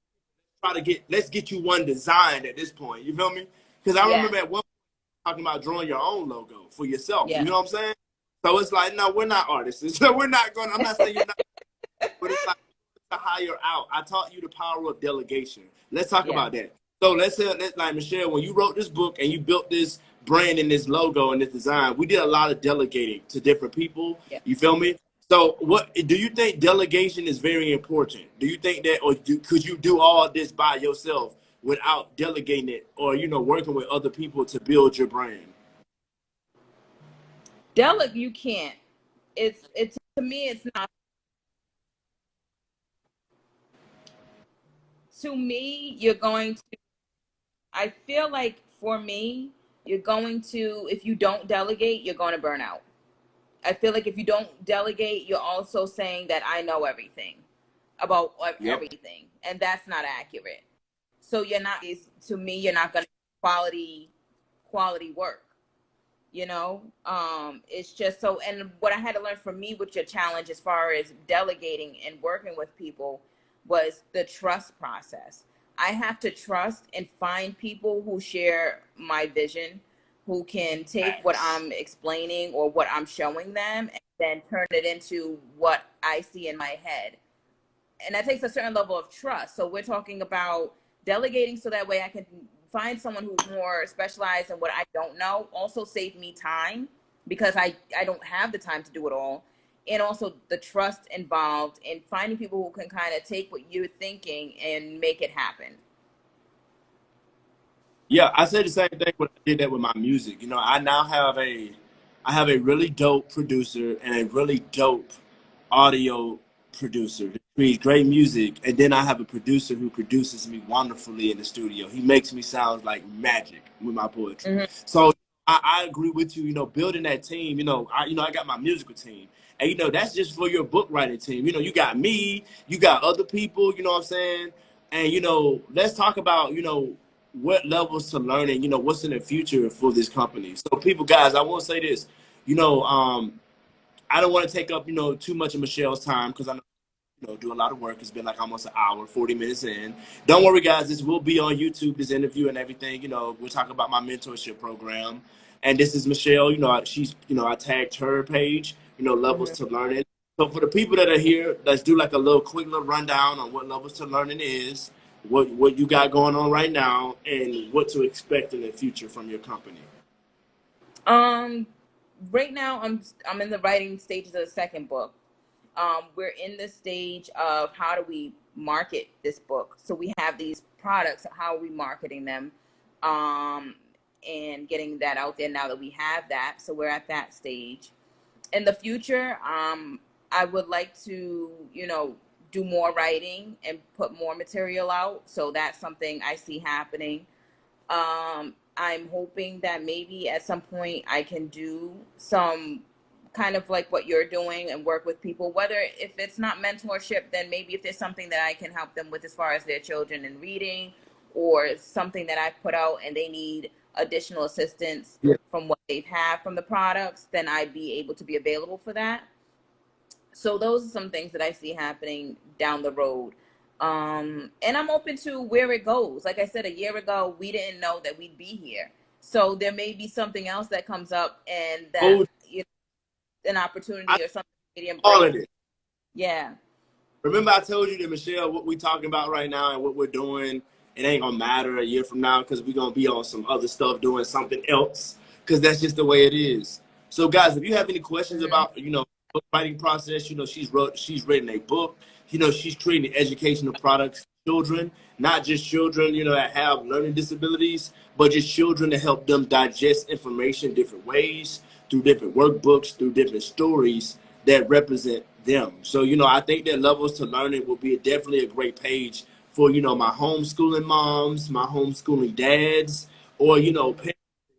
Let's get you one design at this point. You feel me? Because I yeah. remember at one point talking about drawing your own logo for yourself. You Yeah. know what I'm saying? So it's like, no, we're not artists. So we're not going. I'm not saying you're not, but it's like to hire out. I taught you the power of delegation. Let's talk Yeah. about that. So let's say, like Michelle, when you wrote this book and you built this brand and this logo and this design, we did a lot of delegating to different people. Yeah. You feel me? So, what do you think delegation is very important? Do you think that, could you do all this by yourself without delegating it, or working with other people to build your brand? You can't. It's to me. It's not. To me, you're going to. I feel like for me, you're going to. If you don't delegate, you're going to burn out. I feel like if you don't delegate, you're also saying that I know everything about Yep. everything, and that's not accurate. So you're not. To me, you're not going to quality work. It's just so. And what I had to learn from me, with your challenge as far as delegating and working with people, was the trust process. I have to trust and find people who share my vision, who can take what Facts. I'm explaining or what I'm showing them and then turn it into what I see in my head. And that takes a certain level of trust. So we're talking about delegating so that way I can find someone who's more specialized in what I don't know. Also save me time, because I don't have the time to do it all. And also the trust involved in finding people who can kind of take what you're thinking and make it happen. Yeah, I said the same thing when I did that with my music. I have a really dope producer and a really dope audio producer who creates great music, and then I have a producer who produces me wonderfully in the studio. He makes me sound like magic with my poetry. Mm-hmm. So I agree with you. Building that team. I got my musical team, And, you know, that's just for your book writing team. You know, you got me, you got other people, you know what I'm saying? And, you know, let's talk about, you know, what levels to learning, you know, what's in the future for this company. So people, guys, I will say this, you know, I don't want to take up, you know, too much of Michelle's time because I know, you know, do a lot of work. It's been like almost an hour, 40 minutes in. Don't worry, guys. This will be on YouTube, this interview and everything. You know, we're talking about my mentorship program. And this is Michelle. You know, she's, you know, I tagged her page, you know, levels Mm-hmm. to learning. So for the people that are here, let's do like a little quick little rundown on what levels to learning is, what you got going on right now, and what to expect in the future from your company. Um, right now I'm in the writing stages of the second book. We're in the stage of how do we market this book. So we have these products. How are we marketing them? And getting that out there now that we have that. So we're at that stage. In the future, I would like to, you know, do more writing and put more material out. So that's something I see happening. I'm hoping that maybe at some point I can do some kind of like what you're doing and work with people, whether if it's not mentorship, then maybe if there's something that I can help them with as far as their children in reading, or something that I put out and they need additional assistance Yeah. from what they've had from the products, then I'd be able to be available for that. So those are some things that I see happening down the road. And I'm open to where it goes. Like I said, a year ago, we didn't know that we'd be here. So there may be something else that comes up, and that, Oh, you know, an I opportunity or something medium all break. of it. Yeah. Remember, I told you that, Michelle, what we talking about right now and what we're doing, it ain't gonna matter a year from now because we're gonna be on some other stuff doing something else because that's just the way it is. So, guys, if you have any questions Mm-hmm. about, you know, book writing process, you know, she's written a book. You know, she's creating educational products for children, not just children, you know, that have learning disabilities, but just children to help them digest information different ways, through different workbooks, through different stories that represent them. So, you know, I think that levels to learning will be definitely a great page for, you know, my homeschooling moms, my homeschooling dads, or, you know, parents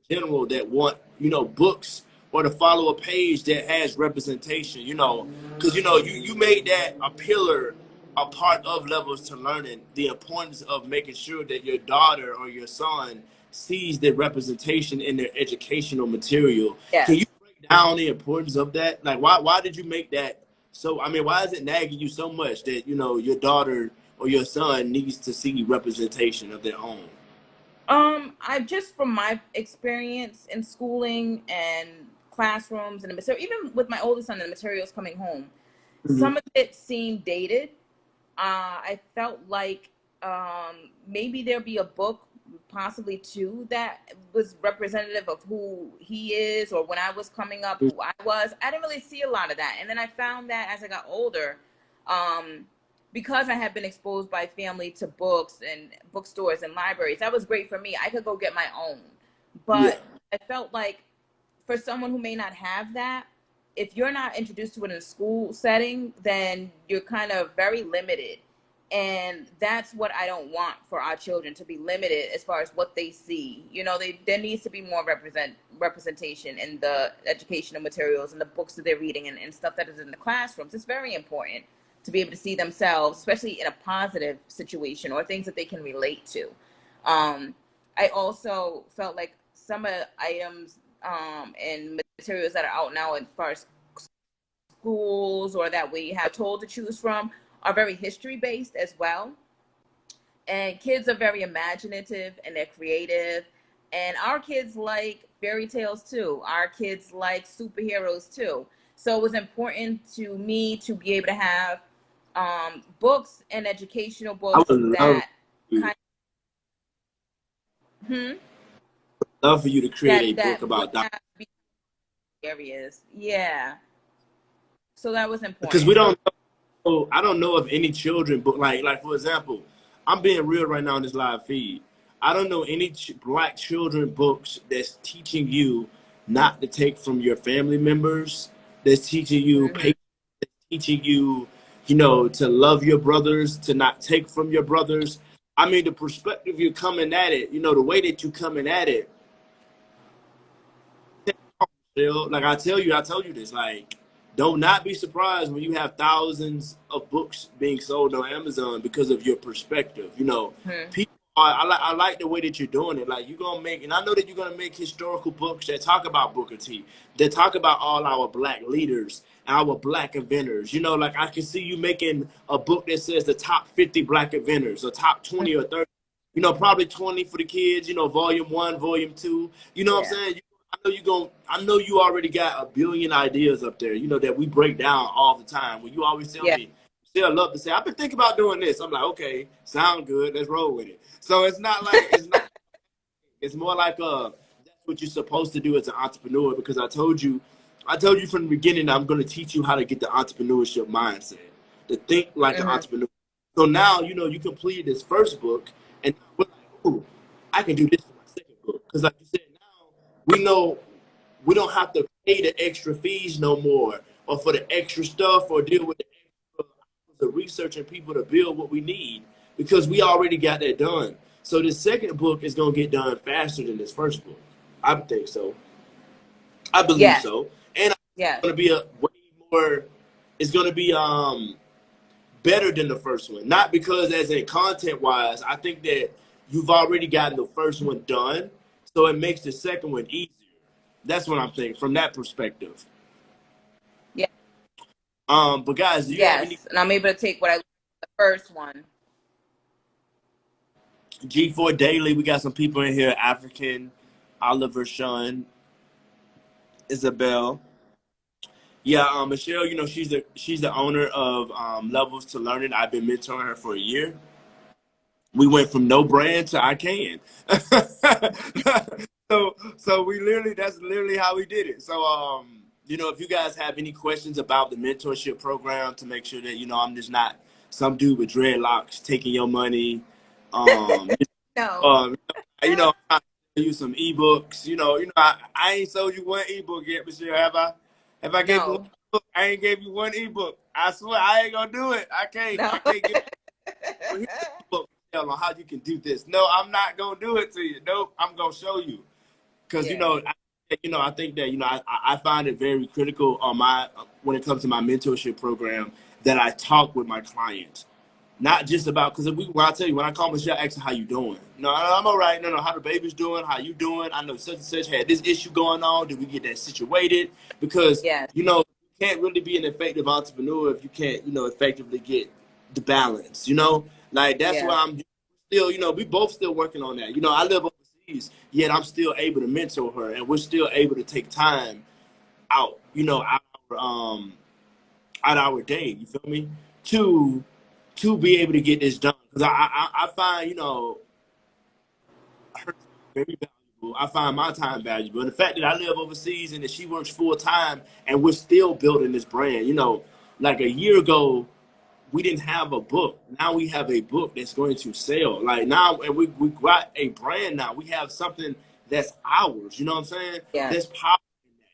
in general that want, you know, books or to follow a page that has representation, you know, because, you know, you made that a pillar, a part of levels to learning, the importance of making sure that your daughter or your son sees the representation in their educational material. Can you Yes. break down the importance of that? Like, why did you make that? So, I mean, why is it nagging you so much that, you know, your daughter or your son needs to see representation of their own? I just from my experience in schooling and classrooms and the material, even with my oldest son and the materials coming home, Mhm. some of it seemed dated. I felt like maybe there'll be a book, possibly two, that was representative of who he is, or when I was coming up, who I was. I didn't really see a lot of that. And then I found that as I got older, um, because I had been exposed by family to books and bookstores and libraries, that was great for me. I could go get my own. Yeah. But I felt like for someone who may not have that, if you're not introduced to it in a school setting, then you're kind of very limited. And that's what I don't want for our children, to be limited as far as what they see. You know, there needs to be more representation in the educational materials and the books that they're reading, and stuff that is in the classrooms. It's very important to be able to see themselves, especially in a positive situation or things that they can relate to. I also felt like some of the items and materials that are out now as far as schools, or that we have told to choose from, are very history based as well. And kids are very imaginative and they're creative. And our kids like fairy tales too. Our kids like superheroes too. So it was important to me to be able to have books and educational I books would that you, kind of, love for you to create a book that would about that have areas. Yeah. So that was because we important. don't know, I don't know of any children book like for example, I'm being real right now in this live feed. I don't know any black children books that's teaching you not to take from your family members. That's teaching you Hmm. patience, teaching you, you know, to love your brothers, to not take from your brothers. I mean, the perspective you're coming at it, you know, the way that you're coming at it, like I tell you this, like Do not be surprised when you have thousands of books being sold on Amazon because of your perspective. You know, Hmm. people are, I like the way that you're doing it. Like you're gonna make, and I know that you're gonna make historical books that talk about Booker T, that talk about all our black leaders, our black inventors. You know, like I can see you making a book that says the top 50 black inventors, or top 20 or 30. You know, probably 20 for the kids. You know, volume 1, volume 2. You know what I'm Yeah. saying? I know you going I know you already got a billion ideas up there, you know, that we break down all the time. When you always tell Yeah. me, still love to say, I've been thinking about doing this. I'm like, okay, sound good, let's roll with it. So it's more like that's what you're supposed to do as an entrepreneur, because I told you from the beginning I'm gonna teach you how to get the entrepreneurship mindset, to think like an Hmm. entrepreneur. So now, you know, you completed this first book and we're like, ooh, I can do this for my second book. Because like you said, now we know we don't have to pay the extra fees no more, or for the extra stuff, or deal with the extra hours of researching people to build what we need, because we already got that done. So the second book is gonna get done faster than this first book. I think so. I believe Yes. so, and it's Yes. gonna be a way more. It's gonna be better than the first one. Not because as in content wise, I think that you've already gotten the first one done, so it makes the second one easier. That's what I'm thinking from that perspective. Yeah. But guys, do you have any Yes. And I'm able to take what I learned from the first one. G4 Daily? We got some people in here: African, Oliver, Sean, Isabel. Yeah, Michelle. You know, she's the owner of Levels to Learning. I've been mentoring her for a year. We went from no brand to I can. So we literally, that's literally how we did it. So you know, if you guys have any questions about the mentorship program, to make sure that you know I'm just not some dude with dreadlocks taking your money. Um, No. um, you know, I sell you some ebooks. I ain't sold you one ebook yet, Michelle. Have I? Have I gave you one No. book? I ain't gave you one ebook. I swear I ain't gonna do it. I can't. No. I can't get. Well, here's the ebook on how you can do this. No, I'm not gonna do it to you. Nope, I'm gonna show you. Because Yeah. I think that I find it very critical on my when it comes to my mentorship program, that I talk with my clients, not just about, because when I tell you, when I call Michelle, asking how you doing, no, I'm all right. No, how the baby's doing, how you doing. I know such and such had this issue going on. Did we get that situated? Because Yes. you can't really be an effective entrepreneur if you can't effectively get the balance. Like that's Yeah. why I'm still, we both still working on that. I live overseas, yet I'm still able to mentor her, and we're still able to take time out, our, out our day. You feel me? To be able to get this done, because I find her time very valuable. I find my time valuable, and the fact that I live overseas and that she works full time, and we're still building this brand. Like a year ago, we didn't have a book. Now we have a book that's going to sell. Like now, and we got a brand now. We have something that's ours. You know what I'm saying? Yes. There's power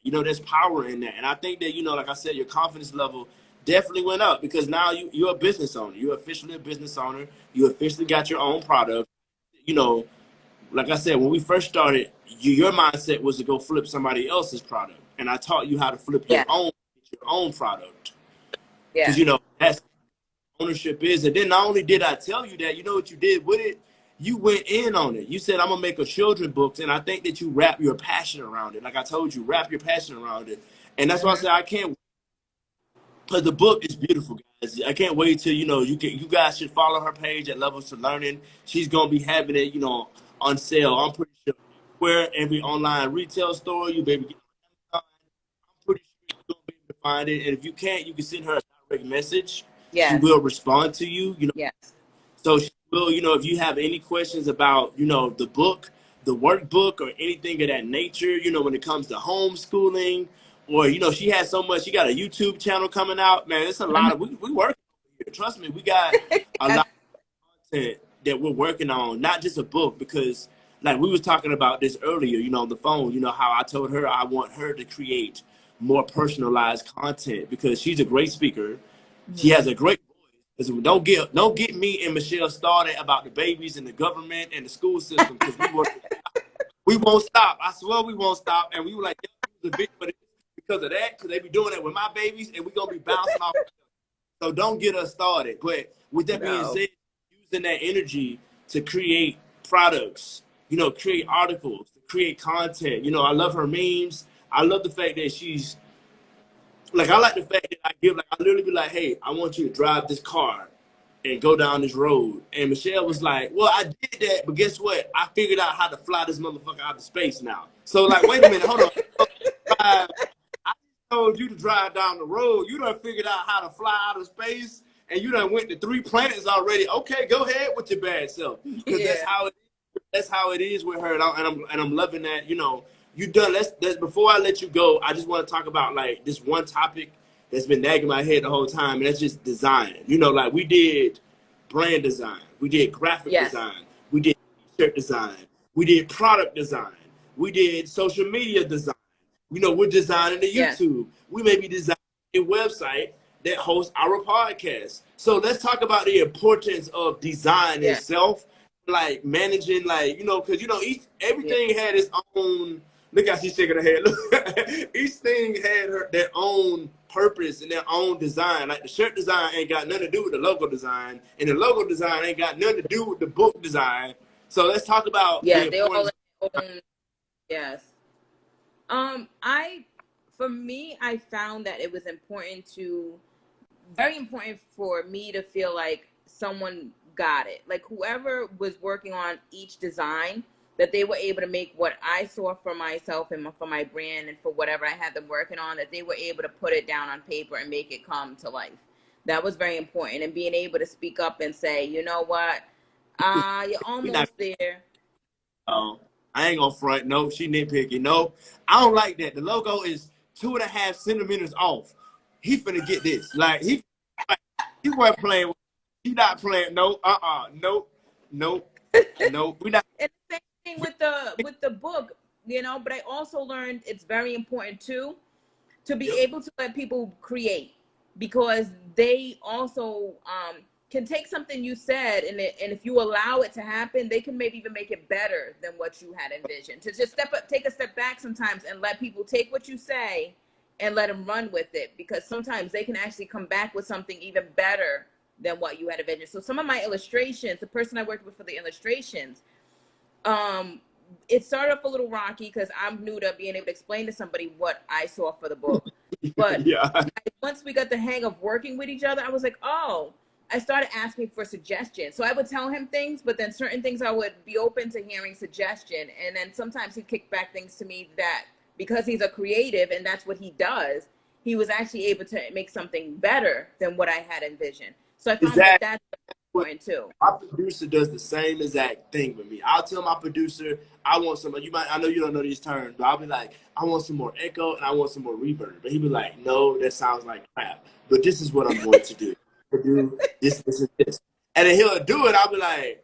in that. There's power in that. And I think that, like I said, your confidence level definitely went up, because now you're a business owner. You're officially a business owner. You officially got your own product. You know, like I said, when we first started, your mindset was to go flip somebody else's product. And I taught you how to flip Yes. your own product. Because, Yes. that's ownership is. And then not only did I tell you that, you know what you did with it? You went in on it. You said, I'm gonna make a children book, and I think that you wrap your passion around it. Like I told you, wrap your passion around it. And that's why I Hmm. said I can't, because the book is beautiful, guys. I can't wait till you guys should follow her page at Levels to Learning. She's gonna be having it, on sale. I'm pretty sure where every online retail store you baby get on Amazon. I'm pretty sure you're gonna be able to find it. And if you can't, you can send her a direct message. She Yes. will respond to you. Yes. So she will, if you have any questions about, the book, the workbook, or anything of that nature, when it comes to homeschooling, or, she has so much, she got a YouTube channel coming out, man, it's a Hmm. lot of, we work here. Trust me, we got a Yes. lot of content that we're working on, not just a book, because like we was talking about this earlier, on the phone, how I told her I want her to create more personalized content, because she's a great speaker. She Hmm. has a great voice. Don't get me and Michelle started about the babies and the government and the school system, because we won't stop. I swear we won't stop. And we were like, yeah, we was a bit for this, because of that, because they be doing it with my babies, and we gonna be bouncing off. So don't get us started. But with that being said, using that energy to create products, you know, create articles, create content. You know, I love her memes. I love the fact that she's like, I like the fact that I give, like, I literally be like, hey, I want you to drive this car and go down this road. And Michelle was like, well, I did that, but guess what? I figured out how to fly this motherfucker out of space now. So, like, wait a minute, hold on. I told you to drive down the road. You done figured out how to fly out of space, and you done went to 3 planets already. Okay, go ahead with your bad self, because that's how it is with her, and I'm loving that. You know, you done. Let's before I let you go, I just want to talk about like this one topic that's been nagging my head the whole time, and that's just design. You know, like we did brand design, we did graphic design, we did t-shirt design, we did product design, we did social media design. You know, we're designing the YouTube. We may be designing a website that hosts our podcast. So let's talk about the importance of design itself, like managing, like, you know, because, you know, everything had its own, look how she's shaking her head. Look, each thing had their own purpose and their own design. Like the shirt design ain't got nothing to do with the logo design, and the logo design ain't got nothing to do with the book design. So let's talk about the importance. Yes. For me, I found that it was very important for me to feel like someone got it. Like whoever was working on each design, that they were able to make what I saw for myself and for my brand and for whatever I had them working on, that they were able to put it down on paper and make it come to life. That was very important. And being able to speak up and say, you know what, you're almost there. I ain't gonna front. No, she nitpicky. No, I don't like that. The logo is 2.5 centimeters off. He finna get this. Like he wasn't playing. He not playing. No, nope. We not. And the same thing with the book, you know. But I also learned it's very important too to be able to let people create, because they also can take something you said and if you allow it to happen, they can maybe even make it better than what you had envisioned. To just take a step back sometimes and let people take what you say and let them run with it, because sometimes they can actually come back with something even better than what you had envisioned. So some of my illustrations, the person I worked with for the illustrations, it started off a little rocky because I'm new to being able to explain to somebody what I saw for the book. But once we got the hang of working with each other, I was like, oh, I started asking for suggestions. So I would tell him things, but then certain things I would be open to hearing suggestion. And then sometimes he'd kick back things to me that because he's a creative and that's what he does, he was actually able to make something better than what I had envisioned. So I found that that's important too. My producer does the same exact thing with me. I'll tell my producer, I want some, I know you don't know these terms, but I'll be like, I want some more echo and I want some more reverb. But he'll be like, no, that sounds like crap. But this is what I'm going to do. Do this, and this. And then he'll do it. I'll be like,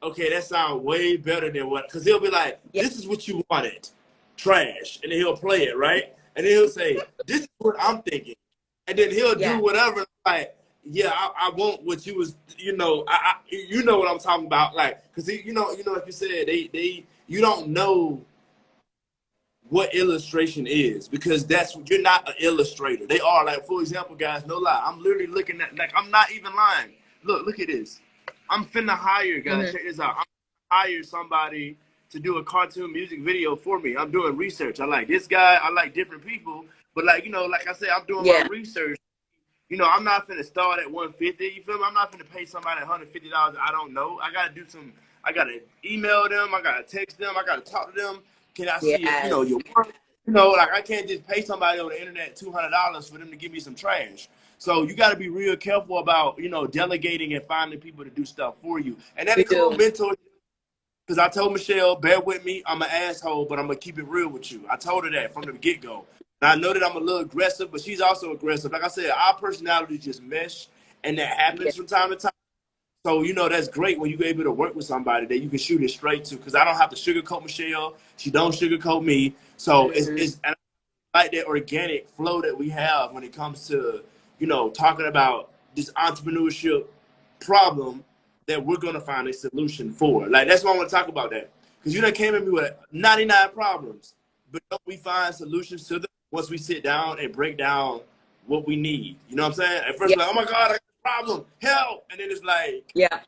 okay, that sounds way better than what, because he'll be like, this is what you wanted. Trash. And then he'll play it, right? And then he'll say, this is what I'm thinking. And then he'll do whatever, like, yeah, I want what you was, you know, you know what I'm talking about, like, because you know, like you said, you don't know what illustration is, because you're not an illustrator. They are, like, for example, guys, no lie, I'm literally looking at, like, I'm not even lying. Look at this. I'm finna hire, guys. Check this out. I'm gonna hire somebody to do a cartoon music video for me. I'm doing research. I like this guy. I like different people, but like, you know, like I said, I'm doing my research. You know, I'm not finna start at 150. You feel me? I'm not finna pay somebody $150. I don't know. I gotta do some. I gotta email them. I gotta text them. I gotta talk to them. Can I see it? You know, your work. You know, like I can't just pay somebody on the internet $200 for them to give me some trash. So you got to be real careful about, you know, delegating and finding people to do stuff for you. And that includes mentorship. Because I told Michelle, bear with me, I'm an asshole, but I'm gonna keep it real with you. I told her that from the get-go. And I know that I'm a little aggressive, but she's also aggressive. Like I said, our personalities just mesh, and that happens from time to time. So, you know, that's great when you're able to work with somebody that you can shoot it straight to, because I don't have to sugarcoat Michelle. She don't sugarcoat me. So it's and I like that organic flow that we have when it comes to, you know, talking about this entrepreneurship problem that we're going to find a solution for. Like, that's why I want to talk about that. Because you done came at me with 99 problems, but don't we find solutions to them? once we sit down and break down what we need. You know what I'm saying? At first, Yeah. we're like, oh my God, I got a problem, help. And then it's like, Yeah.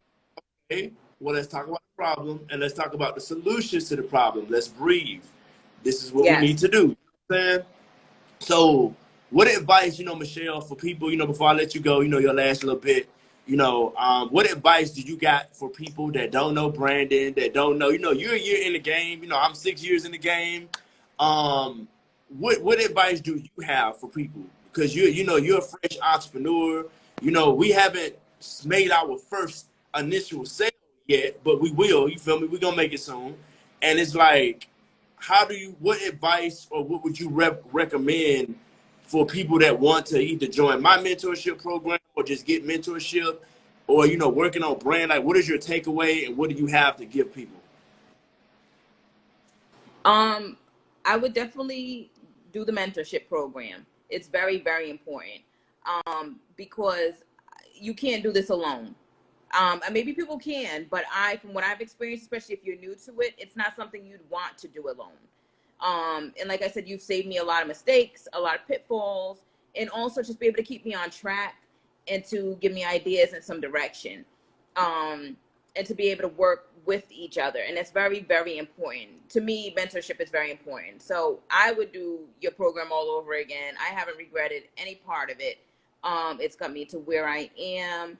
okay, well, let's talk about the problem and let's talk about the solutions to the problem. Let's breathe. This is what we Yes. need to do. You know what I'm saying? So, what advice, Michelle, for people, before I let you go, your last little bit, what advice do you got for people that don't know Brandon, that don't know, you're a year in the game, I'm 6 years in the game. Um, what advice do you have for people? Because you're a fresh entrepreneur. We haven't made our first initial sale yet, but we will. You feel me? We're gonna make it soon. And it's like, what advice or what would you recommend for people that want to either join my mentorship program or just get mentorship or, working on brand? Like, what is your takeaway and what do you have to give people? I would definitely do the mentorship program. It's very, very important. Because you can't do this alone. And maybe people can, but from what I've experienced, especially if you're new to it, it's not something you'd want to do alone. And like I said, you've saved me a lot of mistakes, a lot of pitfalls, and also just be able to keep me on track and to give me ideas and some direction. And to be able to work with each other. And it's very, very important. To me, mentorship is very important. So I would do your program all over again. I haven't regretted any part of it. It's got me to where I am.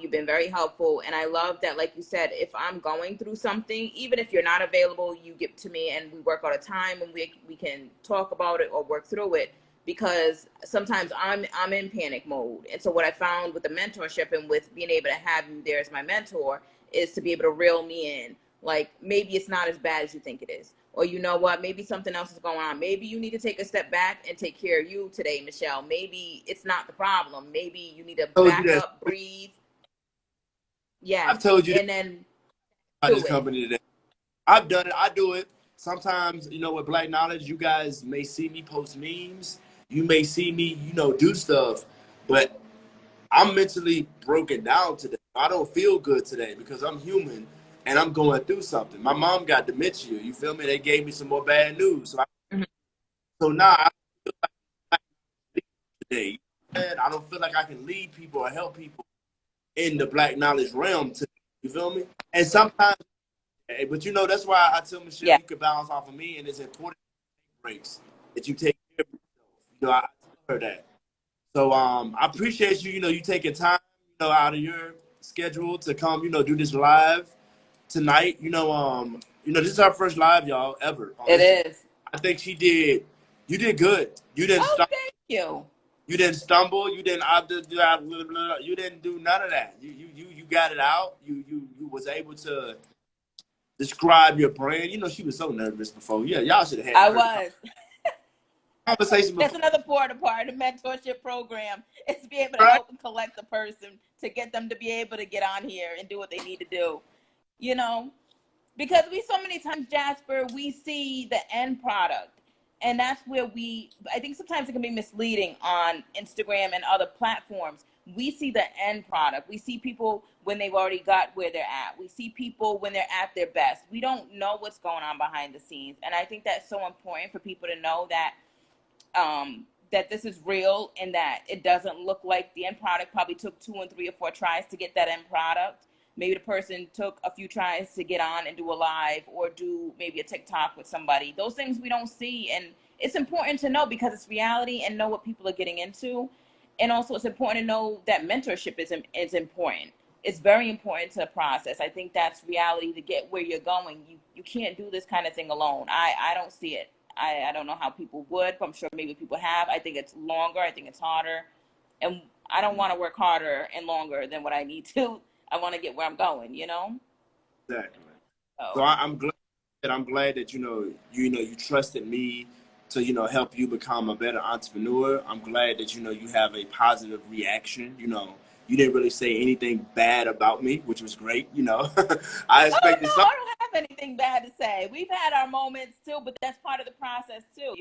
You've been very helpful. And I love that, like you said, if I'm going through something, even if you're not available, you give to me and we work out a time and we can talk about it or work through it. Because sometimes I'm in panic mode. And so what I found with the mentorship and with being able to have you there as my mentor is to be able to reel me in. Like, maybe it's not as bad as you think it is. Or you know what, maybe something else is going on. Maybe you need to take a step back and take care of you today, Michelle. Maybe it's not the problem. Maybe you need to back up, breathe. Yes. I've told you and then about this company today. I've done it. I do it. Sometimes, with Black Knowledge, you guys may see me post memes. You may see me, do stuff. But I'm mentally broken down today. I don't feel good today because I'm human and I'm going through something. My mom got dementia. You feel me? They gave me some more bad news. So now I feel like today. And I don't feel like I can lead people or help people in the Black Knowledge realm today. You feel me? And sometimes, but that's why I tell Michelle you can bounce off of me, and it's important breaks that you take care of yourself. I tell her that. So I appreciate you, you taking time, out of your schedule to come, do this live tonight. This is our first live, y'all, ever. It is. I think you did good. You didn't thank you. You didn't stumble. You didn't you didn't do none of that. You got it out. You was able to describe your brand. She was so nervous before. Yeah, y'all should have had. I was. Conversation before. That's another part of the mentorship program is to be able to help and collect the person to get them to be able to get on here and do what they need to do. Because so many times, Jasper, we see the end product. And that's where I think sometimes it can be misleading on Instagram and other platforms. We see the end product. We see people when they've already got where they're at. We see people when they're at their best. We don't know what's going on behind the scenes. And I think that's so important for people to know that that this is real and that it doesn't look like the end product probably took 2 and 3 or 4 tries to get that end product. Maybe the person took a few tries to get on and do a live or do maybe a TikTok with somebody. Those things we don't see. And it's important to know because it's reality and know what people are getting into. And also it's important to know that mentorship is important. It's very important to the process. I think that's reality to get where you're going. You can't do this kind of thing alone. I don't see it. I don't know how people would, but I'm sure maybe people have. I think it's longer. I think it's harder. And I don't want to work harder and longer than what I need to. I want to get where I'm going, Exactly. So I'm glad that, you trusted me to, help you become a better entrepreneur. I'm glad that, you have a positive reaction. You didn't really say anything bad about me, which was great. I expected something. I don't have anything bad to say. We've had our moments too, but that's part of the process too,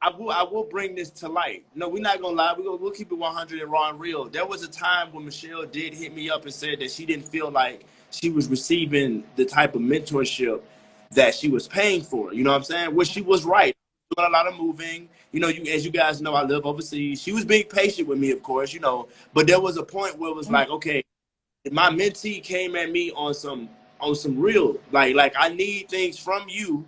I will bring this to light. No, we're not gonna lie. We'll keep it 100 and raw and real. There was a time when Michelle did hit me up and said that she didn't feel like she was receiving the type of mentorship that she was paying for. You know what I'm saying? Which she was right. doing a lot of moving. You know, as you guys know, I live overseas. She was being patient with me, of course, you know, but there was a point where it was like, okay, my mentee came at me on some real, like I need things from you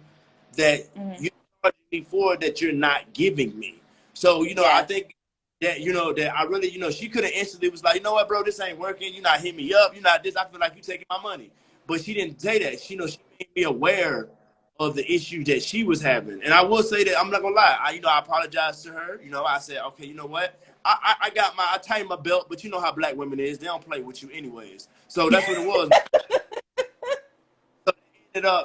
that Mm-hmm. you charged me for that you're not giving me. So, you know, I Yes. think that, you know, that I really, you know, she could have instantly was like, you know what, bro, this ain't working. You're not hitting me up. You're not this. I feel like you taking my money. But she didn't say that. She, you know, she made me aware of the issue that she was having. And I will say that I'm not gonna lie. You know, I apologized to her. You know, I said, okay, you know what? I got I tightened my belt, but you know how black women is. They don't play with you anyways. So that's what it was. So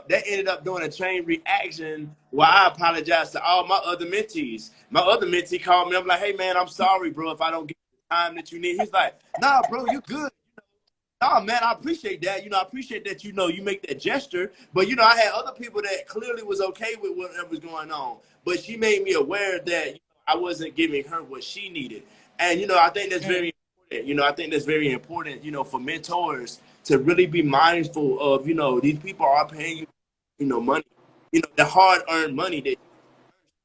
that ended up doing a chain reaction where I apologized to all my other mentees. My other mentee called me. I'm like, hey man, I'm sorry, bro, if I don't get the time that you need. He's like, nah, bro, you good. Oh man, I appreciate that. You know, I appreciate that. You know, you make that gesture. But you know, I had other people that clearly was okay with whatever was going on. But she made me aware that you know, I wasn't giving her what she needed. And you know, I think that's Mm. very important. You know, I think that's very important. You know, for mentors to really be mindful of. You know, these people are paying you, you know, money. You know, the hard-earned money that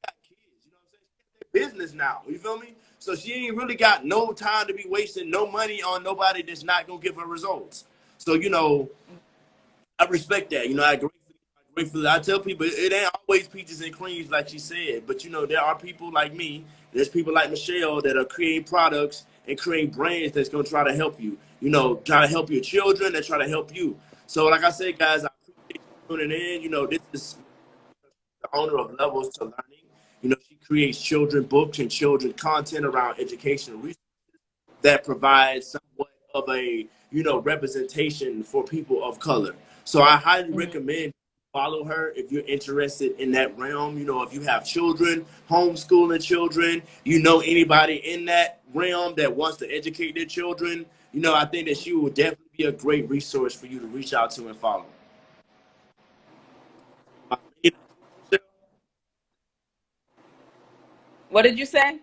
got kids. You know what I'm saying? She got their business now. You feel me? So she ain't really got no time to be wasting no money on nobody that's not gonna give her results. So you know, I respect that. You know, gratefully, I tell people it ain't always peaches and creams like she said. But you know, there are people like me. There's people like Michelle that are creating products and creating brands that's gonna try to help you. You know, try to help your children and try to help you. So, like I said, guys, I appreciate you tuning in. You know, this is the owner of Levels to Learning. You know, she creates children books and children content around educational research that provides somewhat of a, you know, representation for people of color. So I highly Mm-hmm. recommend follow her if you're interested in that realm. You know, if you have children, homeschooling children, you know anybody in that realm that wants to educate their children, you know, I think that she will definitely be a great resource for you to reach out to and follow. What did you say?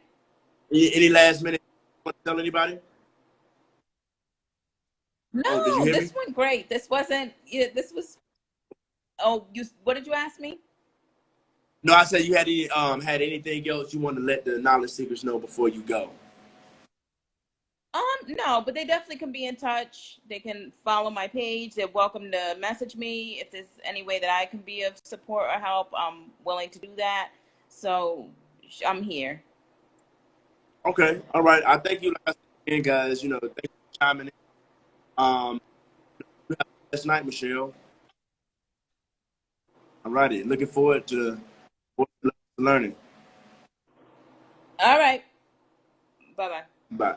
Any last minute you want to tell anybody? Oh, did you No, hear me? this went great. This wasn't. Yeah, this was. Oh, you. What did you ask me? No, I said you had anything else you want to let the knowledge seekers know before you go. No, but they definitely can be in touch. They can follow my page. They're welcome to message me if there's any way that I can be of support or help. I'm willing to do that. So I'm here. Okay, all right. I thank you, like I said again, guys. You know, thank you for chiming in. You have a blessed night, Michelle. All righty. Looking forward to learning. All right. Bye bye. Bye.